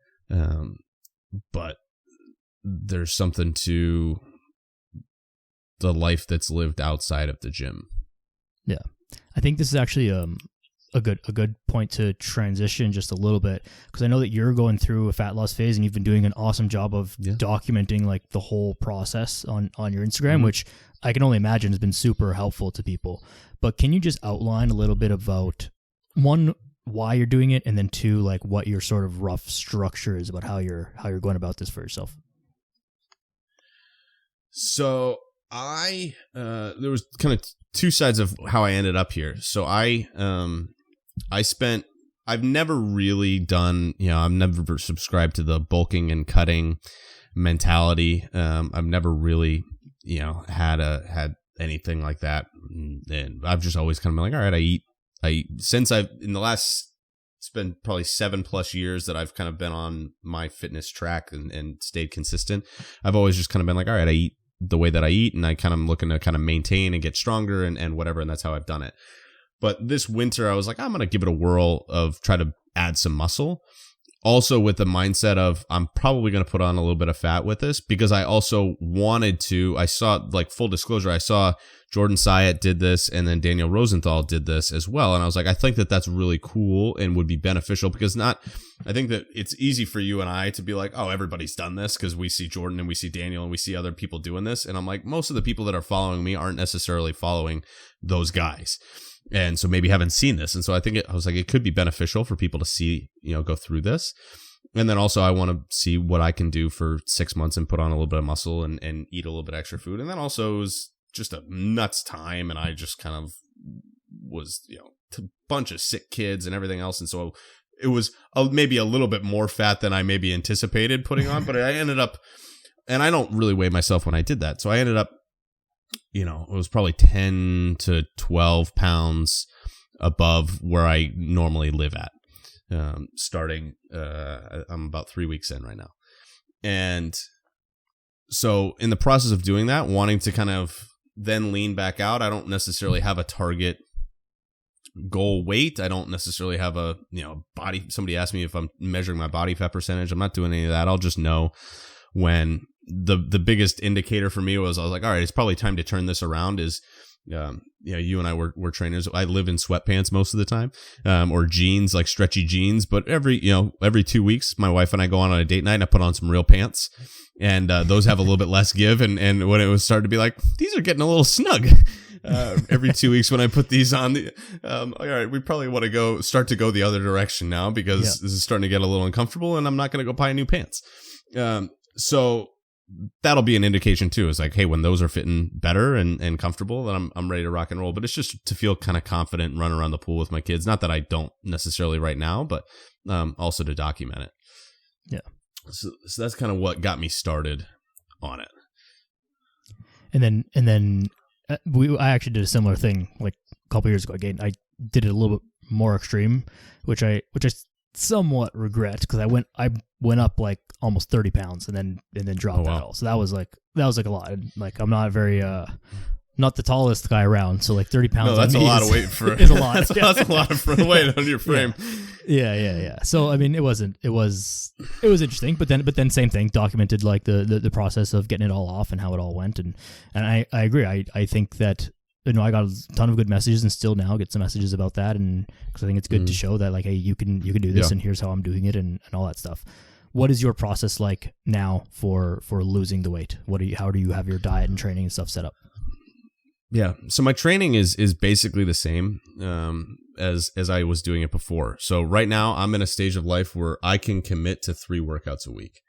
but there's something to the life that's lived outside of the gym. Yeah, I think this is actually a good point to transition just a little bit, because I know that you're going through a fat loss phase and you've been doing an awesome job of documenting like the whole process on your Instagram, which I can only imagine has been super helpful to people. But can you just outline a little bit about, one, why you're doing it, and then two, like what your sort of rough structure is about how you're going about this for yourself? So there was kind of two sides of how I ended up here. So I've never really done, I've never subscribed to the bulking and cutting mentality. I've never really, had anything like that. And I've just always kind of been like, all right, I eat since in the last, it's been probably 7+ years that I've kind of been on my fitness track and stayed consistent. I've always just kind of been like, all right, I eat the way that I eat, and I kind of looking to kind of maintain and get stronger and whatever. And that's how I've done it. But this winter I was like, I'm going to give it a whirl of try to add some muscle. Also with the mindset of I'm probably going to put on a little bit of fat with this, because I also wanted to, I saw, like, full disclosure, I saw Jordan Syatt did this and then Daniel Rosenthal did this as well. And I was like, I think that that's really cool and would be beneficial, because I think that it's easy for you and I to be like, oh, everybody's done this because we see Jordan and we see Daniel and we see other people doing this. And I'm like, most of the people that are following me aren't necessarily following those guys. And so maybe haven't seen this. And so I think I was like, it could be beneficial for people to see, go through this. And then also I want to see what I can do for 6 months and put on a little bit of muscle and eat a little bit extra food. And then also it was just a nuts time. And I just kind of was, a bunch of sick kids and everything else. And so it was maybe a little bit more fat than I maybe anticipated putting on, but I ended up, and I don't really weigh myself when I did that. So I ended up, it was probably 10 to 12 pounds above where I normally live at. Starting, I'm about 3 weeks in right now. And so in the process of doing that, wanting to kind of then lean back out, I don't necessarily have a target goal weight. I don't necessarily have a, body. Somebody asked me if I'm measuring my body fat percentage. I'm not doing any of that. I'll just know when the biggest indicator for me was, I was like, all right, it's probably time to turn this around. Is you and I were trainers. I live in sweatpants most of the time, or jeans, like stretchy jeans. But every 2 weeks, my wife and I go on a date night, and I put on some real pants, and those have a little bit less give. And when it was starting to be like, these are getting a little snug. Every 2 weeks when I put these on, all right, we probably want to start to go the other direction now, because this is starting to get a little uncomfortable, and I'm not going to go buy new pants. So that'll be an indication too. Is like, hey, when those are fitting better and comfortable, then I'm ready to rock and roll. But it's just to feel kind of confident and run around the pool with my kids. Not that I don't necessarily right now, but also to document it. Yeah. So that's kind of what got me started on it. And then I actually did a similar thing like a couple years ago. Again, I did it a little bit more extreme, which I somewhat regret, because I went up like almost 30 pounds and then dropped that all. So that was like a lot. Like, I'm not very not the tallest guy around, so like 30 pounds. No, that's a lot of weight for. Is a lot. That's a lot of weight on your frame. Yeah. So I mean, it was interesting, but then same thing, documented like the process of getting it all off and how it all went, and I agree. I think that, I got a ton of good messages, and still now get some messages about that, and because I think it's good to show that, like, hey, you can do this, and here's how I'm doing it, and all that stuff. What is your process like now for losing the weight? How do you have your diet and training and stuff set up? Yeah, so my training is basically the same as I was doing it before. So right now I'm in a stage of life where I can commit to 3 workouts a week.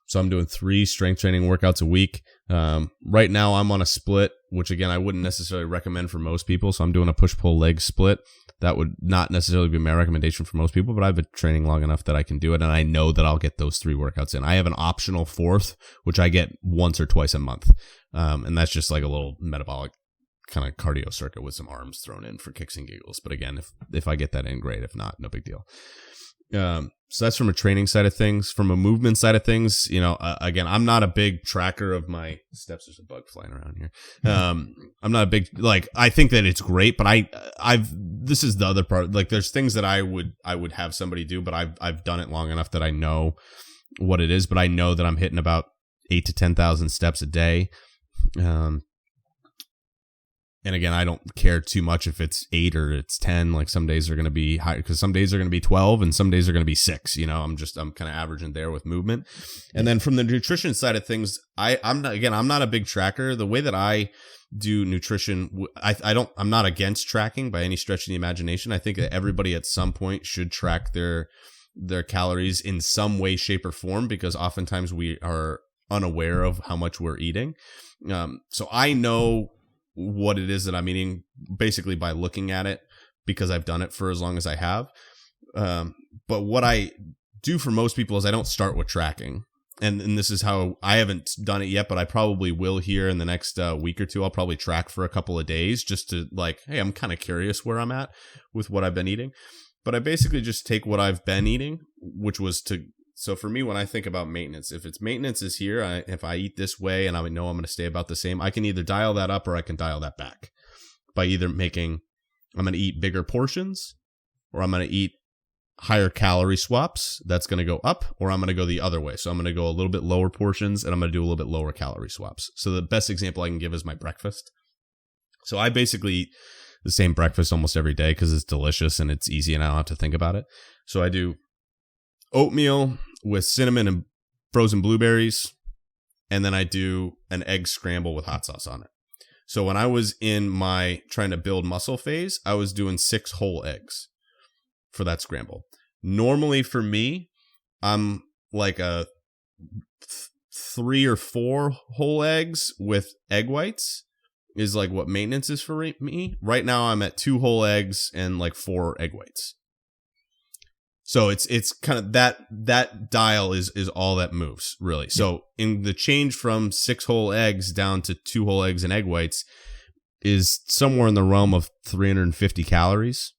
So I'm doing 3 strength training workouts a week. Right now I'm on a split, which again, I wouldn't necessarily recommend for most people. So I'm doing a push-pull leg split. That would not necessarily be my recommendation for most people, but I've been training long enough that I can do it. And I know that I'll get those 3 workouts in. I have an optional 4th, which I get once or twice a month. And that's just like a little metabolic kind of cardio circuit with some arms thrown in for kicks and giggles. But again, if I get that in, great. If not, no big deal. So that's from a training side of things. From a movement side of things, again, I'm not a big tracker of my steps. There's a bug flying around here. I'm not a big, I think that it's great, but this is the other part. Like, there's things that I would have somebody do, but I've done it long enough that I know what it is, but I know that I'm hitting about 8,000 to 10,000 steps a day. And again, I don't care too much if it's 8 or it's 10. Like, some days are going to be high, because some days are going to be 12 and some days are going to be 6. I'm kind of averaging there with movement. And then from the nutrition side of things, I'm not a big tracker. The way that I do nutrition, I'm not against tracking by any stretch of the imagination. I think that everybody at some point should track their calories in some way, shape, or form, because oftentimes we are unaware of how much we're eating. So I know what it is that I'm eating basically by looking at it, because I've done it for as long as I have. But what I do for most people is I don't start with tracking. And this is how I haven't done it yet, but I probably will here in the next week or two. I'll probably track for a couple of days just to hey, I'm kind of curious where I'm at with what I've been eating. But I basically just take what I've been eating, which was so for me, when I think about maintenance, if it's maintenance is here, if I eat this way and I know I'm going to stay about the same, I can either dial that up or I can dial that back by either I'm going to eat bigger portions, or I'm going to eat higher calorie swaps. That's going to go up, or I'm going to go the other way. So I'm going to go a little bit lower portions and I'm going to do a little bit lower calorie swaps. So the best example I can give is my breakfast. So I basically eat the same breakfast almost every day because it's delicious and it's easy and I don't have to think about it. So I do oatmeal with cinnamon and frozen blueberries, and then I do an egg scramble with hot sauce on it. So when I was in my trying to build muscle phase, I was doing 6 whole eggs for that scramble. Normally for me, I'm like a 3 or 4 whole eggs with egg whites is like what maintenance is for me. Right now I'm at 2 whole eggs and like 4 egg whites. So it's kind of that dial is all that moves, really. So in the change from 6 whole eggs down to 2 whole eggs and egg whites is somewhere in the realm of 350 calories.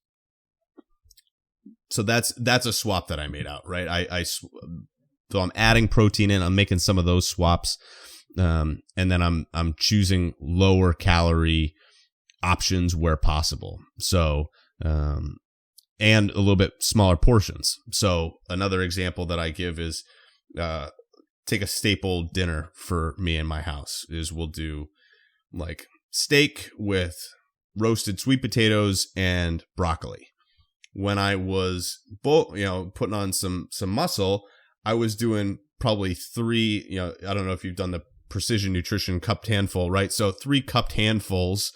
So that's a swap that I made out, right? So I'm adding protein in, I'm making some of those swaps, and then I'm choosing lower calorie options where possible. So and a little bit smaller portions. So another example that I give is take a staple dinner for me in my house is we'll do like steak with roasted sweet potatoes and broccoli. When I was putting on some muscle, I was doing probably 3, I don't know if you've done the precision nutrition cupped handful, right? So 3 cupped handfuls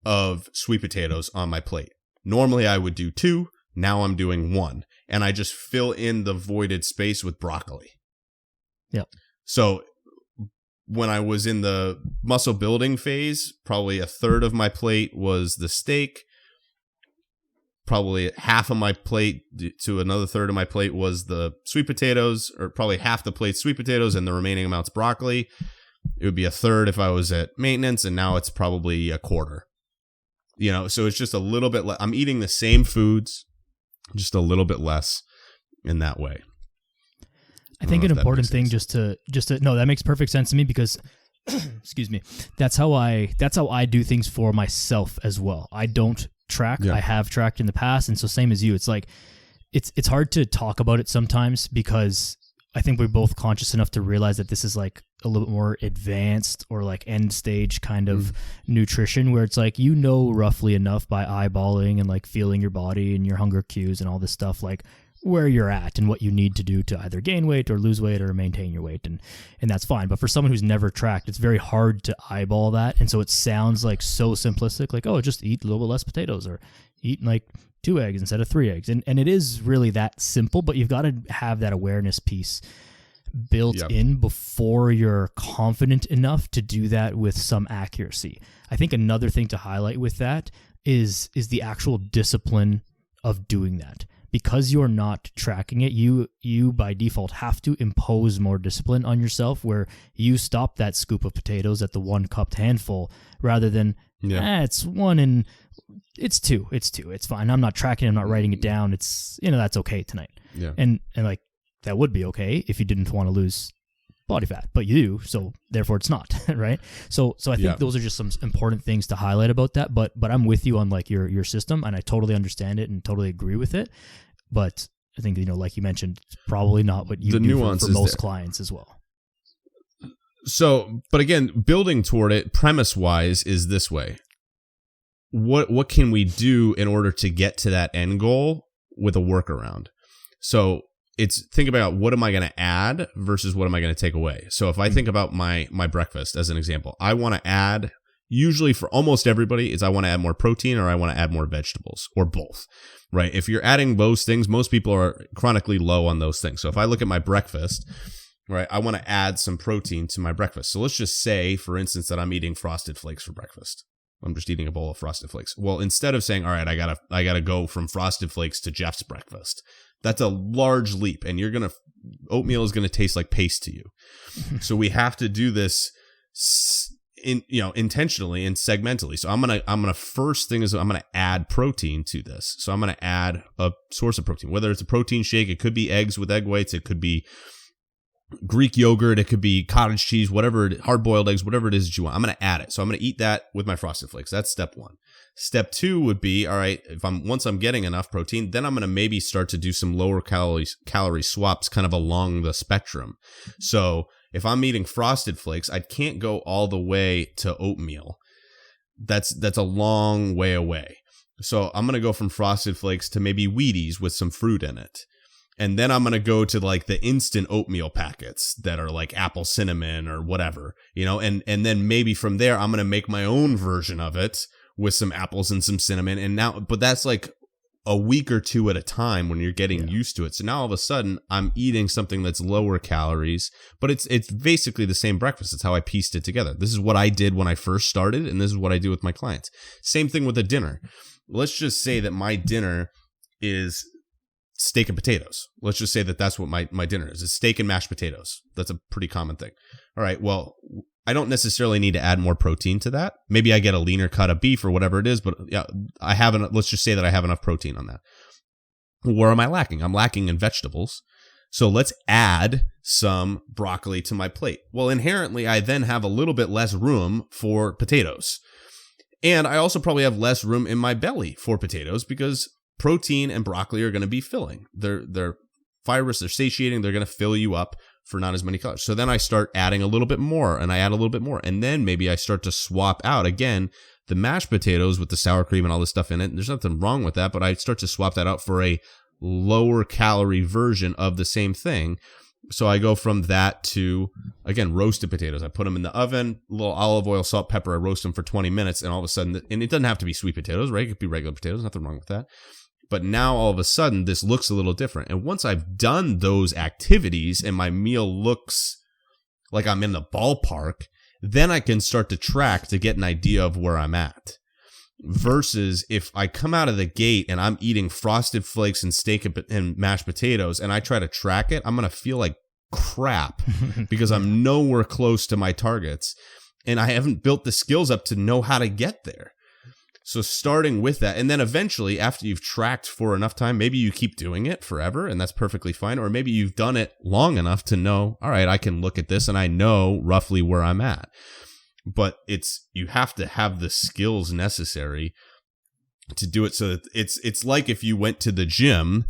of sweet potatoes on my plate. Normally I would do 2. Now I'm doing 1, and I just fill in the voided space with broccoli. Yep. So when I was in the muscle building phase, probably a third of my plate was the steak. Probably half of my plate to another third of my plate was the sweet potatoes, or probably half the plate sweet potatoes and the remaining amounts broccoli. It would be a third if I was at maintenance, and now it's probably a quarter. So it's just a little bit less. I'm eating the same foods, just a little bit less in that way. I think an important thing just to no, that makes perfect sense to me because excuse me, that's how I do things for myself as well. I don't track. Yeah. I have tracked in the past, and so same as you. It's like it's hard to talk about it sometimes because I think we're both conscious enough to realize that this is like a little bit more advanced or like end stage kind of nutrition where it's like, roughly enough by eyeballing and like feeling your body and your hunger cues and all this stuff, like where you're at and what you need to do to either gain weight or lose weight or maintain your weight. And that's fine. But for someone who's never tracked, it's very hard to eyeball that. And so it sounds like so simplistic, like, oh, just eat a little bit less potatoes or eat like 2 eggs instead of 3 eggs. And it is really that simple, but you've got to have that awareness piece built in before you're confident enough to do that with some accuracy. I think another thing to highlight with that is the actual discipline of doing that. Because you're not tracking it, you by default have to impose more discipline on yourself where you stop that scoop of potatoes at the 1 cupped handful rather than, it's 1 and it's 2. It's fine. I'm not tracking it. I'm not writing it down. It's, that's okay tonight. Yeah. And like, that would be okay if you didn't want to lose body fat, but you do, so therefore it's not, right? So I think those are just some important things to highlight about that, but I'm with you on like your system, and I totally understand it and totally agree with it, but I think, like you mentioned, it's probably not what you do for most clients as well. So, but again, building toward it premise-wise is this way. What can we do in order to get to that end goal with a workaround? So it's think about what am I going to add versus what am I going to take away. So if I think about my breakfast as an example, I want to add, usually for almost everybody, is I want to add more protein or I want to add more vegetables or both, right? If you're adding those things, most people are chronically low on those things. So if I look at my breakfast, right, I want to add some protein to my breakfast. So let's just say, for instance, that I'm eating Frosted Flakes for breakfast. I'm just eating a bowl of Frosted Flakes. Well, instead of saying, all right, I gotta go from Frosted Flakes to Jeff's breakfast, that's a large leap, and oatmeal is gonna taste like paste to you. So we have to do this intentionally and segmentally. So I'm gonna first thing is I'm gonna add protein to this. So I'm gonna add a source of protein, whether it's a protein shake, it could be eggs with egg whites, it could be Greek yogurt, it could be cottage cheese, whatever, hard-boiled eggs, whatever it is that you want. I'm going to add it. So I'm going to eat that with my Frosted Flakes. That's step 1. Step 2 would be, all right, once I'm getting enough protein, then I'm going to maybe start to do some lower calorie swaps kind of along the spectrum. So if I'm eating Frosted Flakes, I can't go all the way to oatmeal. That's a long way away. So I'm going to go from Frosted Flakes to maybe Wheaties with some fruit in it. And then I'm going to go to like the instant oatmeal packets that are like apple cinnamon or whatever, and then maybe from there, I'm going to make my own version of it with some apples and some cinnamon. But that's like a week or 2 at a time when you're getting used to it. So now all of a sudden I'm eating something that's lower calories, but it's basically the same breakfast. It's how I pieced it together. This is what I did when I first started, and this is what I do with my clients. Same thing with a dinner. Let's just say that my dinner is steak and potatoes. Let's just say that that's what my dinner is. It's steak and mashed potatoes. That's a pretty common thing. All right, well, I don't necessarily need to add more protein to that. Maybe I get a leaner cut of beef or whatever it is, but yeah, let's just say that I have enough protein on that. Where am I lacking? I'm lacking in vegetables. So let's add some broccoli to my plate. Well, inherently, I then have a little bit less room for potatoes. And I also probably have less room in my belly for potatoes because protein and broccoli are going to be filling. They're fibrous, they're satiating, they're going to fill you up for not as many calories. So then I start adding a little bit more, and I add a little bit more. And then maybe I start to swap out again the mashed potatoes with the sour cream and all this stuff in it. There's nothing wrong with that, but I start to swap that out for a lower calorie version of the same thing. So I go from that to, again, roasted potatoes. I put them in the oven, a little olive oil, salt, pepper. I roast them for 20 minutes, and all of a sudden, and it doesn't have to be sweet potatoes, right? It could be regular potatoes. Nothing wrong with that. But now all of a sudden, this looks a little different. And once I've done those activities and my meal looks like I'm in the ballpark, then I can start to track to get an idea of where I'm at. Versus if I come out of the gate and I'm eating Frosted Flakes and steak and mashed potatoes and I try to track it, I'm going to feel like crap because I'm nowhere close to my targets and I haven't built the skills up to know how to get there. So starting with that, and then eventually after you've tracked for enough time, maybe you keep doing it forever and that's perfectly fine. Or maybe you've done it long enough to know, all right, I can look at this and I know roughly where I'm at. But you have to have the skills necessary to do it. So that it's like if you went to the gym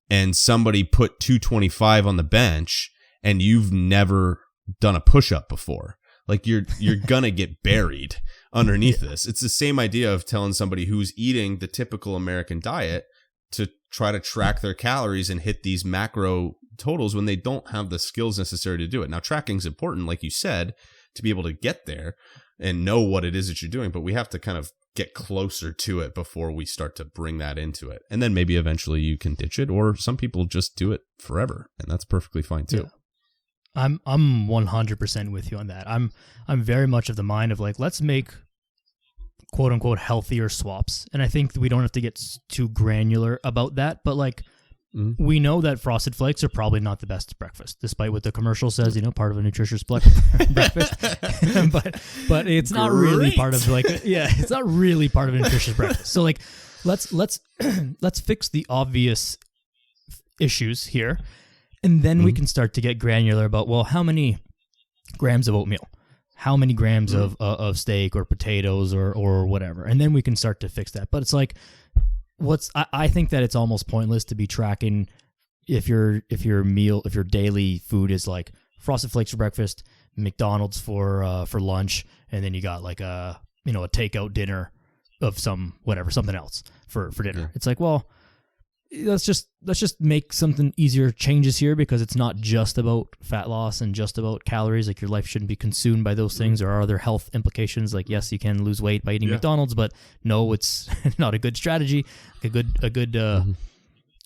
and somebody put 225 on the bench and you've never done a push-up before. Like you're gonna get buried underneath this. It's the same idea of telling somebody who's eating the typical American diet to try to track their calories and hit these macro totals when they don't have the skills necessary to do it. Now, tracking is important, like you said, to be able to get there and know what it is that you're doing, but we have to kind of get closer to it before we start to bring that into it. And then maybe eventually you can ditch it, or some people just do it forever, and that's perfectly fine too. Yeah. I'm 100% with you on that. I'm very much of the mind of like, let's make quote unquote healthier swaps. And I think we don't have to get too granular about that, but like, we know that Frosted Flakes are probably not the best breakfast, despite what the commercial says, part of a nutritious breakfast. but it's not really part of it's not really part of a nutritious breakfast. So like, let's fix the obvious issues here, and then we can start to get granular about, well, how many grams of oatmeal, how many grams of steak or potatoes or whatever, and then we can start to fix that. But it's like, I think that it's almost pointless to be tracking if your daily food is like Frosted Flakes for breakfast, McDonald's for lunch, and then you got like a takeout dinner of something else for dinner. Yeah. It's like, well, let's just make something easier changes here, because it's not just about fat loss and just about calories. Like, your life shouldn't be consumed by those things. There are other health implications. Like, yes, you can lose weight by eating McDonald's, but no, it's not a good strategy. A good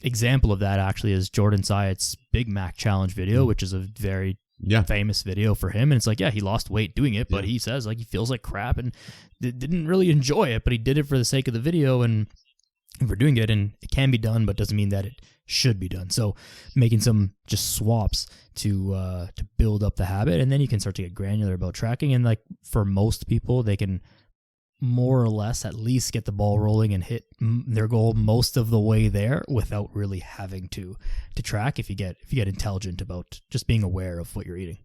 example of that actually is Jordan Syatt's Big Mac challenge video, which is a very famous video for him. And it's like, he lost weight doing it, but he says like he feels like crap and didn't really enjoy it, but he did it for the sake of the video and for doing it, and it can be done, but doesn't mean that it should be done. So making some just swaps to build up the habit, and then you can start to get granular about tracking. And like for most people, they can more or less at least get the ball rolling and hit their goal most of the way there without really having to track, if you get intelligent about just being aware of what you're eating.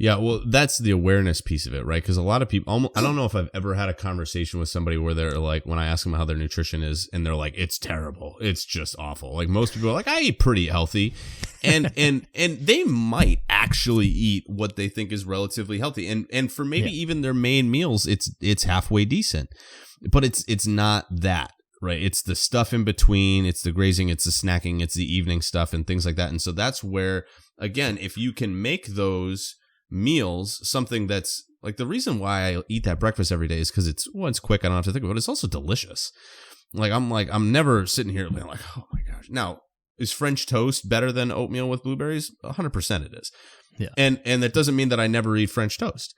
Yeah, well, that's the awareness piece of it, right? Because a lot of people, I don't know if I've ever had a conversation with somebody where they're like, when I ask them how their nutrition is, and they're like, it's terrible, it's just awful. Like, most people are like, I eat pretty healthy, and they might actually eat what they think is relatively healthy, and for maybe even their main meals, it's halfway decent, but it's not that. Right. It's the stuff in between. It's the grazing. It's the snacking. It's the evening stuff and things like that. And so that's where, again, if you can make those meals something that's like, the reason why I eat that breakfast every day is because it's quick. I don't have to think about it. It's also delicious. I'm never sitting here being like, oh my gosh. Now, is French toast better than oatmeal with blueberries? 100% it is. Yeah. And that doesn't mean that I never eat French toast.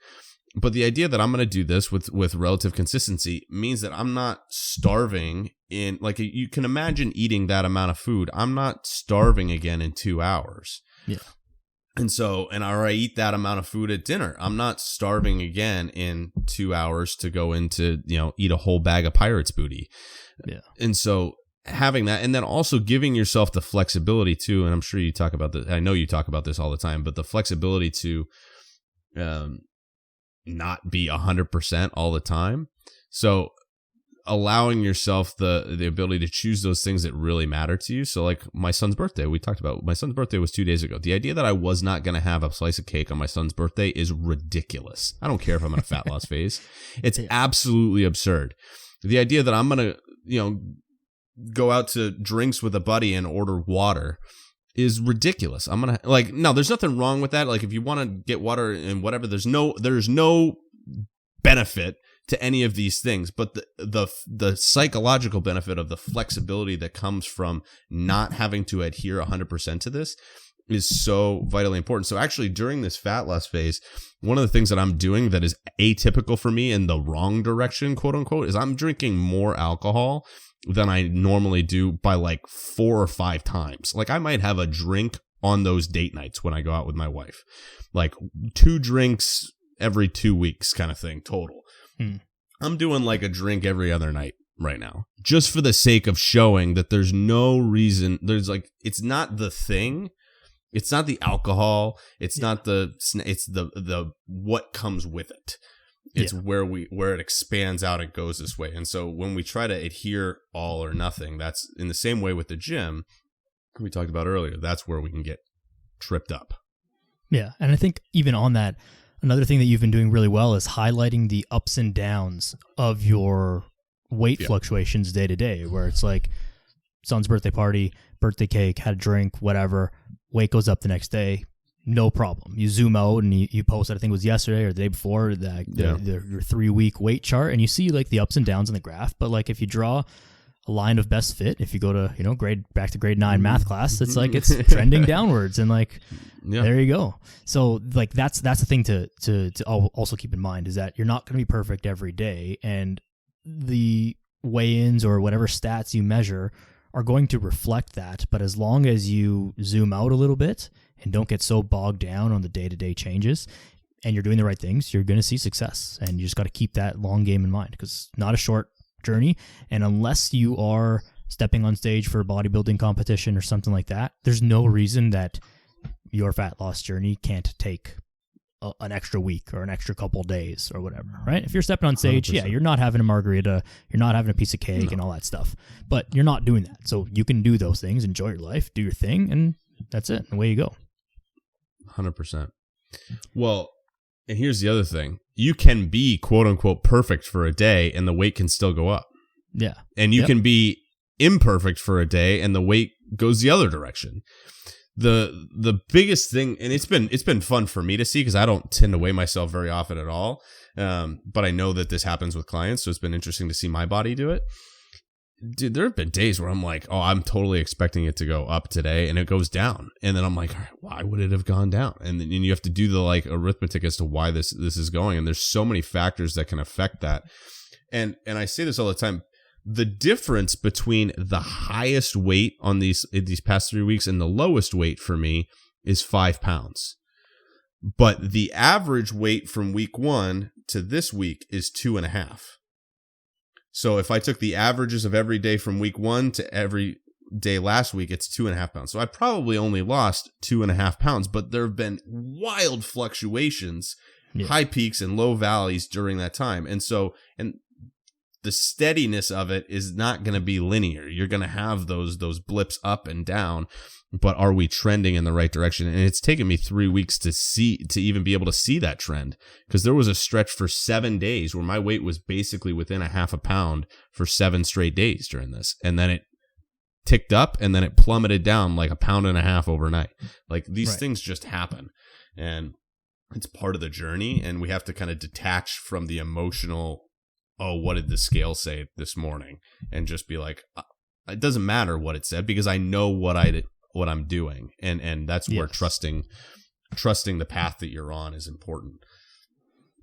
But the idea that I'm going to do this with relative consistency means that I'm not starving in, like, you can imagine eating that amount of food. I'm not starving again in 2 hours. Yeah. Or I eat that amount of food at dinner. I'm not starving again in 2 hours to go into, eat a whole bag of Pirates booty. Yeah. And so having that, and then also giving yourself the flexibility too, and I'm sure you talk about this, I know you talk about this all the time, but the flexibility to, not be 100% all the time. So allowing yourself the ability to choose those things that really matter to you. So like my son's birthday, we talked about, my son's birthday was 2 days ago. The idea that I was not going to have a slice of cake on my son's birthday is ridiculous. I don't care if I'm in a fat loss phase. It's absolutely absurd. The idea that I'm going to, go out to drinks with a buddy and order water is ridiculous. I'm going to no, there's nothing wrong with that. Like if you want to get water and whatever, there's no benefit to any of these things, but the psychological benefit of the flexibility that comes from not having to adhere 100% to this is so vitally important. So actually during this fat loss phase, one of the things that I'm doing that is atypical for me in the wrong direction, quote unquote, is I'm drinking more alcohol than I normally do by like 4 or 5 times. Like I might have a drink on those date nights when I go out with my wife, like 2 drinks every 2 weeks kind of thing total. I'm doing like a drink every other night right now, just for the sake of showing that there's no reason. There's like, it's not the thing. It's not the alcohol. It's not it's the what comes with it. It's where it expands out and goes this way. And so when we try to adhere all or nothing, that's in the same way with the gym we talked about earlier. That's where we can get tripped up. Yeah. And I think even on that, another thing that you've been doing really well is highlighting the ups and downs of your weight fluctuations day to day, where it's like son's birthday party, birthday cake, had a drink, whatever, weight goes up the next day, no problem. You zoom out and you post, I think it was yesterday or the day before, your 3-week weight chart, and you see like the ups and downs in the graph. But like if you draw a line of best fit, if you go to back to grade 9 math class, it's like it's trending downwards, and like there you go. So like that's the thing to also keep in mind, is that you're not going to be perfect every day, and the weigh-ins or whatever stats you measure are going to reflect that. But as long as you zoom out a little bit and don't get so bogged down on the day-to-day changes, and you're doing the right things, you're going to see success. And you just got to keep that long game in mind, because it's not a short journey. And unless you are stepping on stage for a bodybuilding competition or something like that, there's no reason that your fat loss journey can't take an extra week or an extra couple days or whatever, right? If you're stepping on stage, 100%. You're not having a margarita, you're not having a piece of cake and all that stuff, but you're not doing that. So you can do those things, enjoy your life, do your thing, and that's it. And away you go. 100%. Well, and here's the other thing. You can be quote unquote perfect for a day and the weight can still go up. Yeah. And you can be imperfect for a day and the weight goes the other direction. The biggest thing, and it's been fun for me to see, because I don't tend to weigh myself very often at all. But I know that this happens with clients, so it's been interesting to see my body do it. Dude, there have been days where I'm like, oh, I'm totally expecting it to go up today, and it goes down. And then I'm like, all right, why would it have gone down? And then you have to do the like arithmetic as to why this is going. And there's so many factors that can affect that. And I say this all the time. The difference between the highest weight on these past 3 weeks and the lowest weight for me is 5 pounds. But the average weight from week 1 to this week is 2.5. So if I took the averages of every day from week 1 to every day last week, it's 2.5 pounds. So I probably only lost 2.5 pounds, but there have been wild fluctuations, high peaks and low valleys during that time. And the steadiness of it is not going to be linear. You're going to have those blips up and down, but are we trending in the right direction? And it's taken me 3 weeks to even be able to see that trend, because there was a stretch for 7 days where my weight was basically within a half a pound for 7 straight days during this. And then it ticked up and then it plummeted down like 1.5 pounds overnight. Like these things just happen, and it's part of the journey. And we have to kind of detach from the emotional, oh, what did the scale say this morning? And just be like, it doesn't matter what it said, because I know what I'm doing. And that's where trusting the path that you're on is important.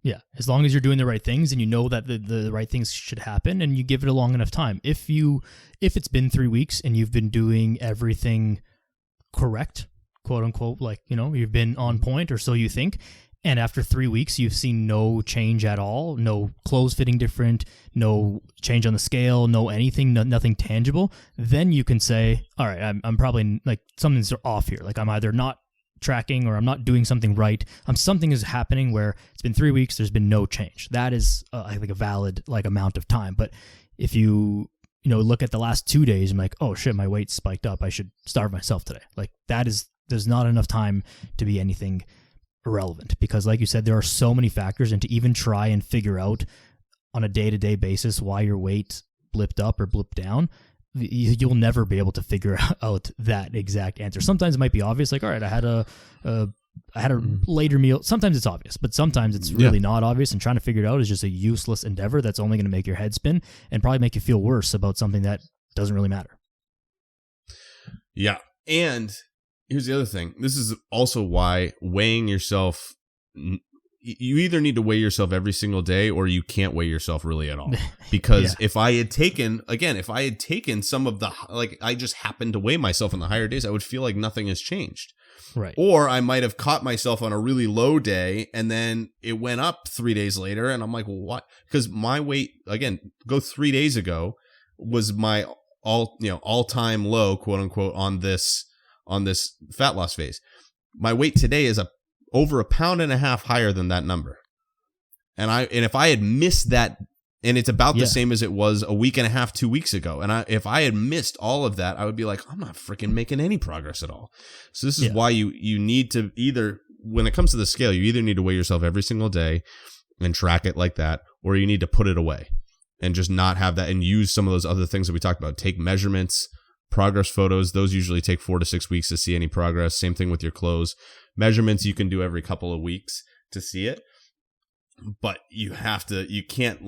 Yeah. As long as you're doing the right things and you know that the right things should happen, and you give it a long enough time. If it's been 3 weeks and you've been doing everything correct, quote unquote, like, you've been on point, or so you think, and after 3 weeks, you've seen no change at all, no clothes fitting different, no change on the scale, no anything, nothing tangible, then you can say, all right, I'm probably like something's off here. Like I'm either not tracking or I'm not doing something right. Something is happening where it's been 3 weeks, there's been no change. That is I think a valid like amount of time. But if you look at the last 2 days, I'm like, oh shit, my weight spiked up. I should starve myself today. Like there's not enough time to be anything irrelevant, because like you said, there are so many factors, and to even try and figure out on a day-to-day basis why your weight blipped up or blipped down, you'll never be able to figure out that exact answer. Sometimes it might be obvious, like, all right, I had a later meal. Sometimes it's obvious, but sometimes it's really not obvious, and trying to figure it out is just a useless endeavor that's only going to make your head spin and probably make you feel worse about something that doesn't really matter. Yeah. And here's the other thing. This is also why weighing yourself, you either need to weigh yourself every single day or you can't weigh yourself really at all. Because if I had taken some of the, like, I just happened to weigh myself on the higher days, I would feel like nothing has changed. Right. Or I might have caught myself on a really low day and then it went up 3 days later and I'm like, well, what? Because my weight, again, go 3 days ago was my all-time low, quote unquote, on this fat loss phase. My weight today is over 1.5 pounds higher than that number. And if I had missed that, and it's about the same as it was a week and a half, 2 weeks ago. And if I had missed all of that, I would be like, I'm not freaking making any progress at all. So this is why you need to either, when it comes to the scale, you either need to weigh yourself every single day and track it like that, or you need to put it away and just not have that and use some of those other things that we talked about. Take measurements, progress photos. Those usually take 4 to 6 weeks to see any progress. Same thing with your clothes. Measurements you can do every couple of weeks to see it. But you can't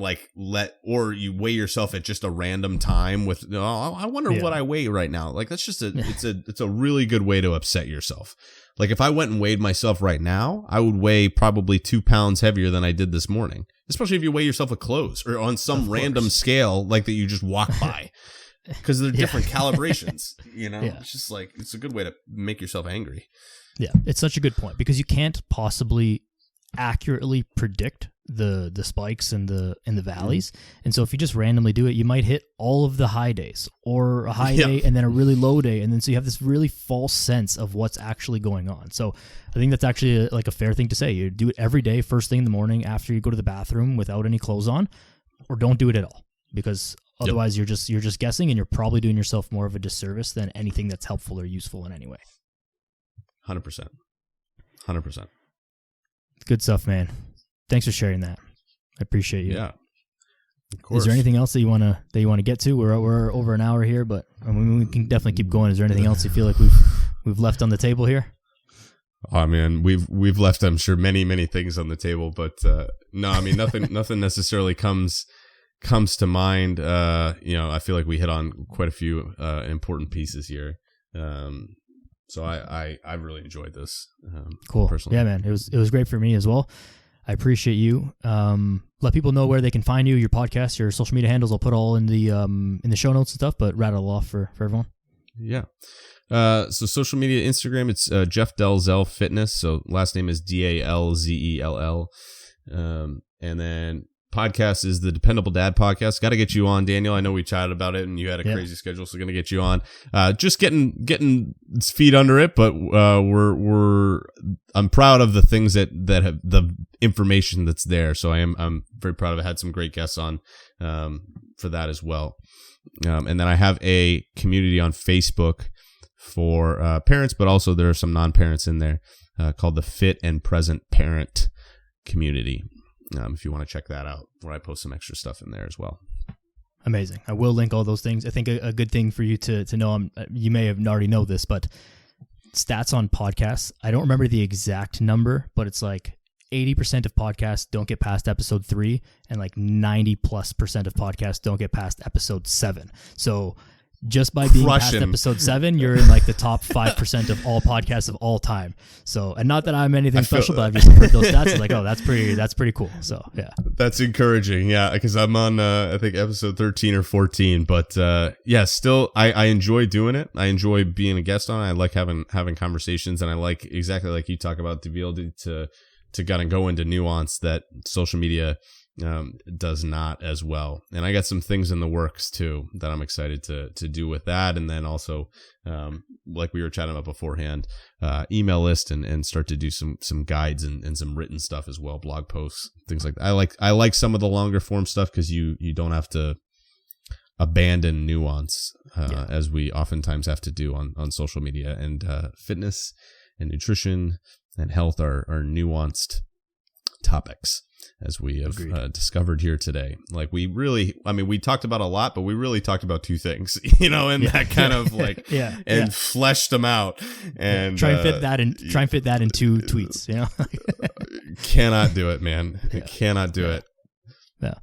or you weigh yourself at just a random time with, I wonder what I weigh right now. Like, that's just it's a really good way to upset yourself. Like, if I went and weighed myself right now, I would weigh probably 2 pounds heavier than I did this morning, especially if you weigh yourself with clothes or on some random scale, like that you just walk by, because they're different calibrations, It's just like, it's a good way to make yourself angry. Yeah. It's such a good point, because you can't possibly accurately predict the spikes and the valleys. And so if you just randomly do it, you might hit all of the high days, or a high day and then a really low day, and then so you have this really false sense of what's actually going on. So I think that's actually a fair thing to say. You do it every day, first thing in the morning after you go to the bathroom without any clothes on, or don't do it at all, because otherwise you're just guessing, and you're probably doing yourself more of a disservice than anything that's helpful or useful in any way. 100%. Good stuff, man. Thanks for sharing that. I appreciate you. Yeah, of course. Is there anything else that you want to get to? We're over an hour here, but I mean, we can definitely keep going. Is there anything else you feel like we've left on the table here? Oh man, we've left, I'm sure, many things on the table, but no, I mean, nothing necessarily comes to mind. I feel like we hit on quite a few important pieces here. So I really enjoyed this. Cool. Personally. Yeah, man. It was great for me as well. I appreciate you. Let people know where they can find you, your podcast, your social media handles. I'll put all in the show notes and stuff, but rattle off for everyone. Yeah. So social media, Instagram, it's Jeff Dalzell Fitness. So last name is Dalzell. And then podcast is the Dependable Dad Podcast. Got to get you on, Daniel. I know we chatted about it and you had a crazy schedule, so going to get you on. Just getting its feet under it, but I'm proud of the things that have the information that's there. So I'm very proud of it. I had some great guests on for that as well. And then I have a community on Facebook for parents, but also there are some non-parents in there called the Fit and Present Parent Community. If you want to check that out, where I post some extra stuff in there as well. Amazing. I will link all those things. I think a good thing for you to know, you may have already know this, but stats on podcasts, I don't remember the exact number, but it's like 80% of podcasts don't get past episode 3, and like 90+% of podcasts don't get past episode 7. So just by being past episode 7, you're in like the top 5% of all podcasts of all time. So, and not that I'm anything special, but I've just heard those stats. It's like, oh, that's pretty cool. So, yeah, that's encouraging. Yeah, because I'm on I think episode 13 or 14. But still, I enjoy doing it. I enjoy being a guest on it. I like having conversations, and I like, exactly like you talk about, to be able to kind of go into nuance that social media does not as well. And I got some things in the works too that I'm excited to do with that. And then also, like we were chatting about beforehand, email list and start to do some guides and some written stuff as well, blog posts, things like that. I like some of the longer form stuff because you don't have to abandon nuance as we oftentimes have to do on social media. And fitness and nutrition and health are nuanced topics, as we have discovered here today. Like we talked about a lot, but we really talked about two things, and that kind of like, fleshed them out. And try and fit that in 2 tweets, Cannot do it, man. Cannot do it. Yeah.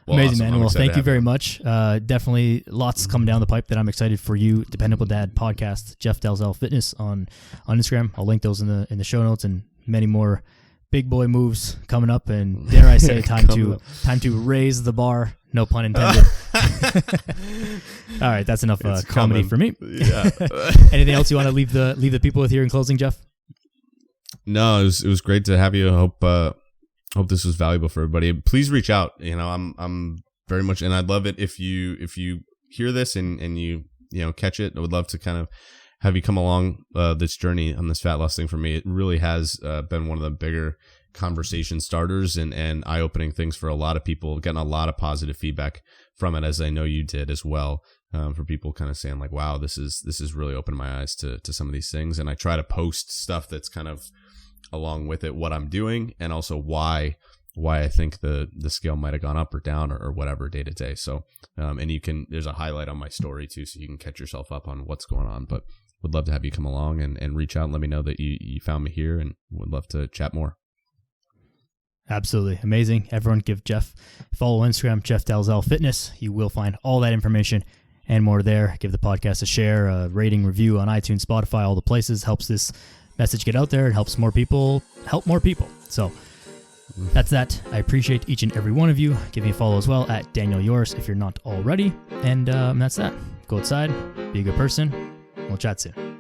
Well, amazing, awesome. Man. Well, thank you very much. Definitely lots coming down the pipe that I'm excited for you. Dependable Dad podcast, Jeff Dalzell Fitness on Instagram. I'll link those in the show notes, and many more big boy moves coming up, and dare I say, time to raise the bar. No pun intended. All right, that's enough comedy for me. Yeah. Anything else you want to leave the people with here in closing, Jeff? No, it was great to have you. I hope this was valuable for everybody. Please reach out. I'm very much, and I'd love it if you hear this and you catch it. I would love to kind of have you come along this journey on this fat loss thing for me. It really has been one of the bigger conversation starters and eye-opening things for a lot of people, getting a lot of positive feedback from it, as I know you did as well, for people kind of saying like, wow, this is really opened my eyes to some of these things. And I try to post stuff that's kind of along with it, what I'm doing, and also why I think the scale might have gone up or down or whatever day to day. So, and there's a highlight on my story too, so you can catch yourself up on what's going on. But would love to have you come along and reach out and let me know that you found me here, and would love to chat more. Absolutely. Amazing. Everyone give Jeff a follow on Instagram, Jeff Dalzell Fitness. You will find all that information and more there. Give the podcast a share, a rating, review on iTunes, Spotify, all the places. Helps this message get out there. It helps more people help more people. So that's that. I appreciate each and every one of you. Give me a follow as well at Daniel Yours if you're not already. And that's that. Go outside, be a good person. We'll chat soon.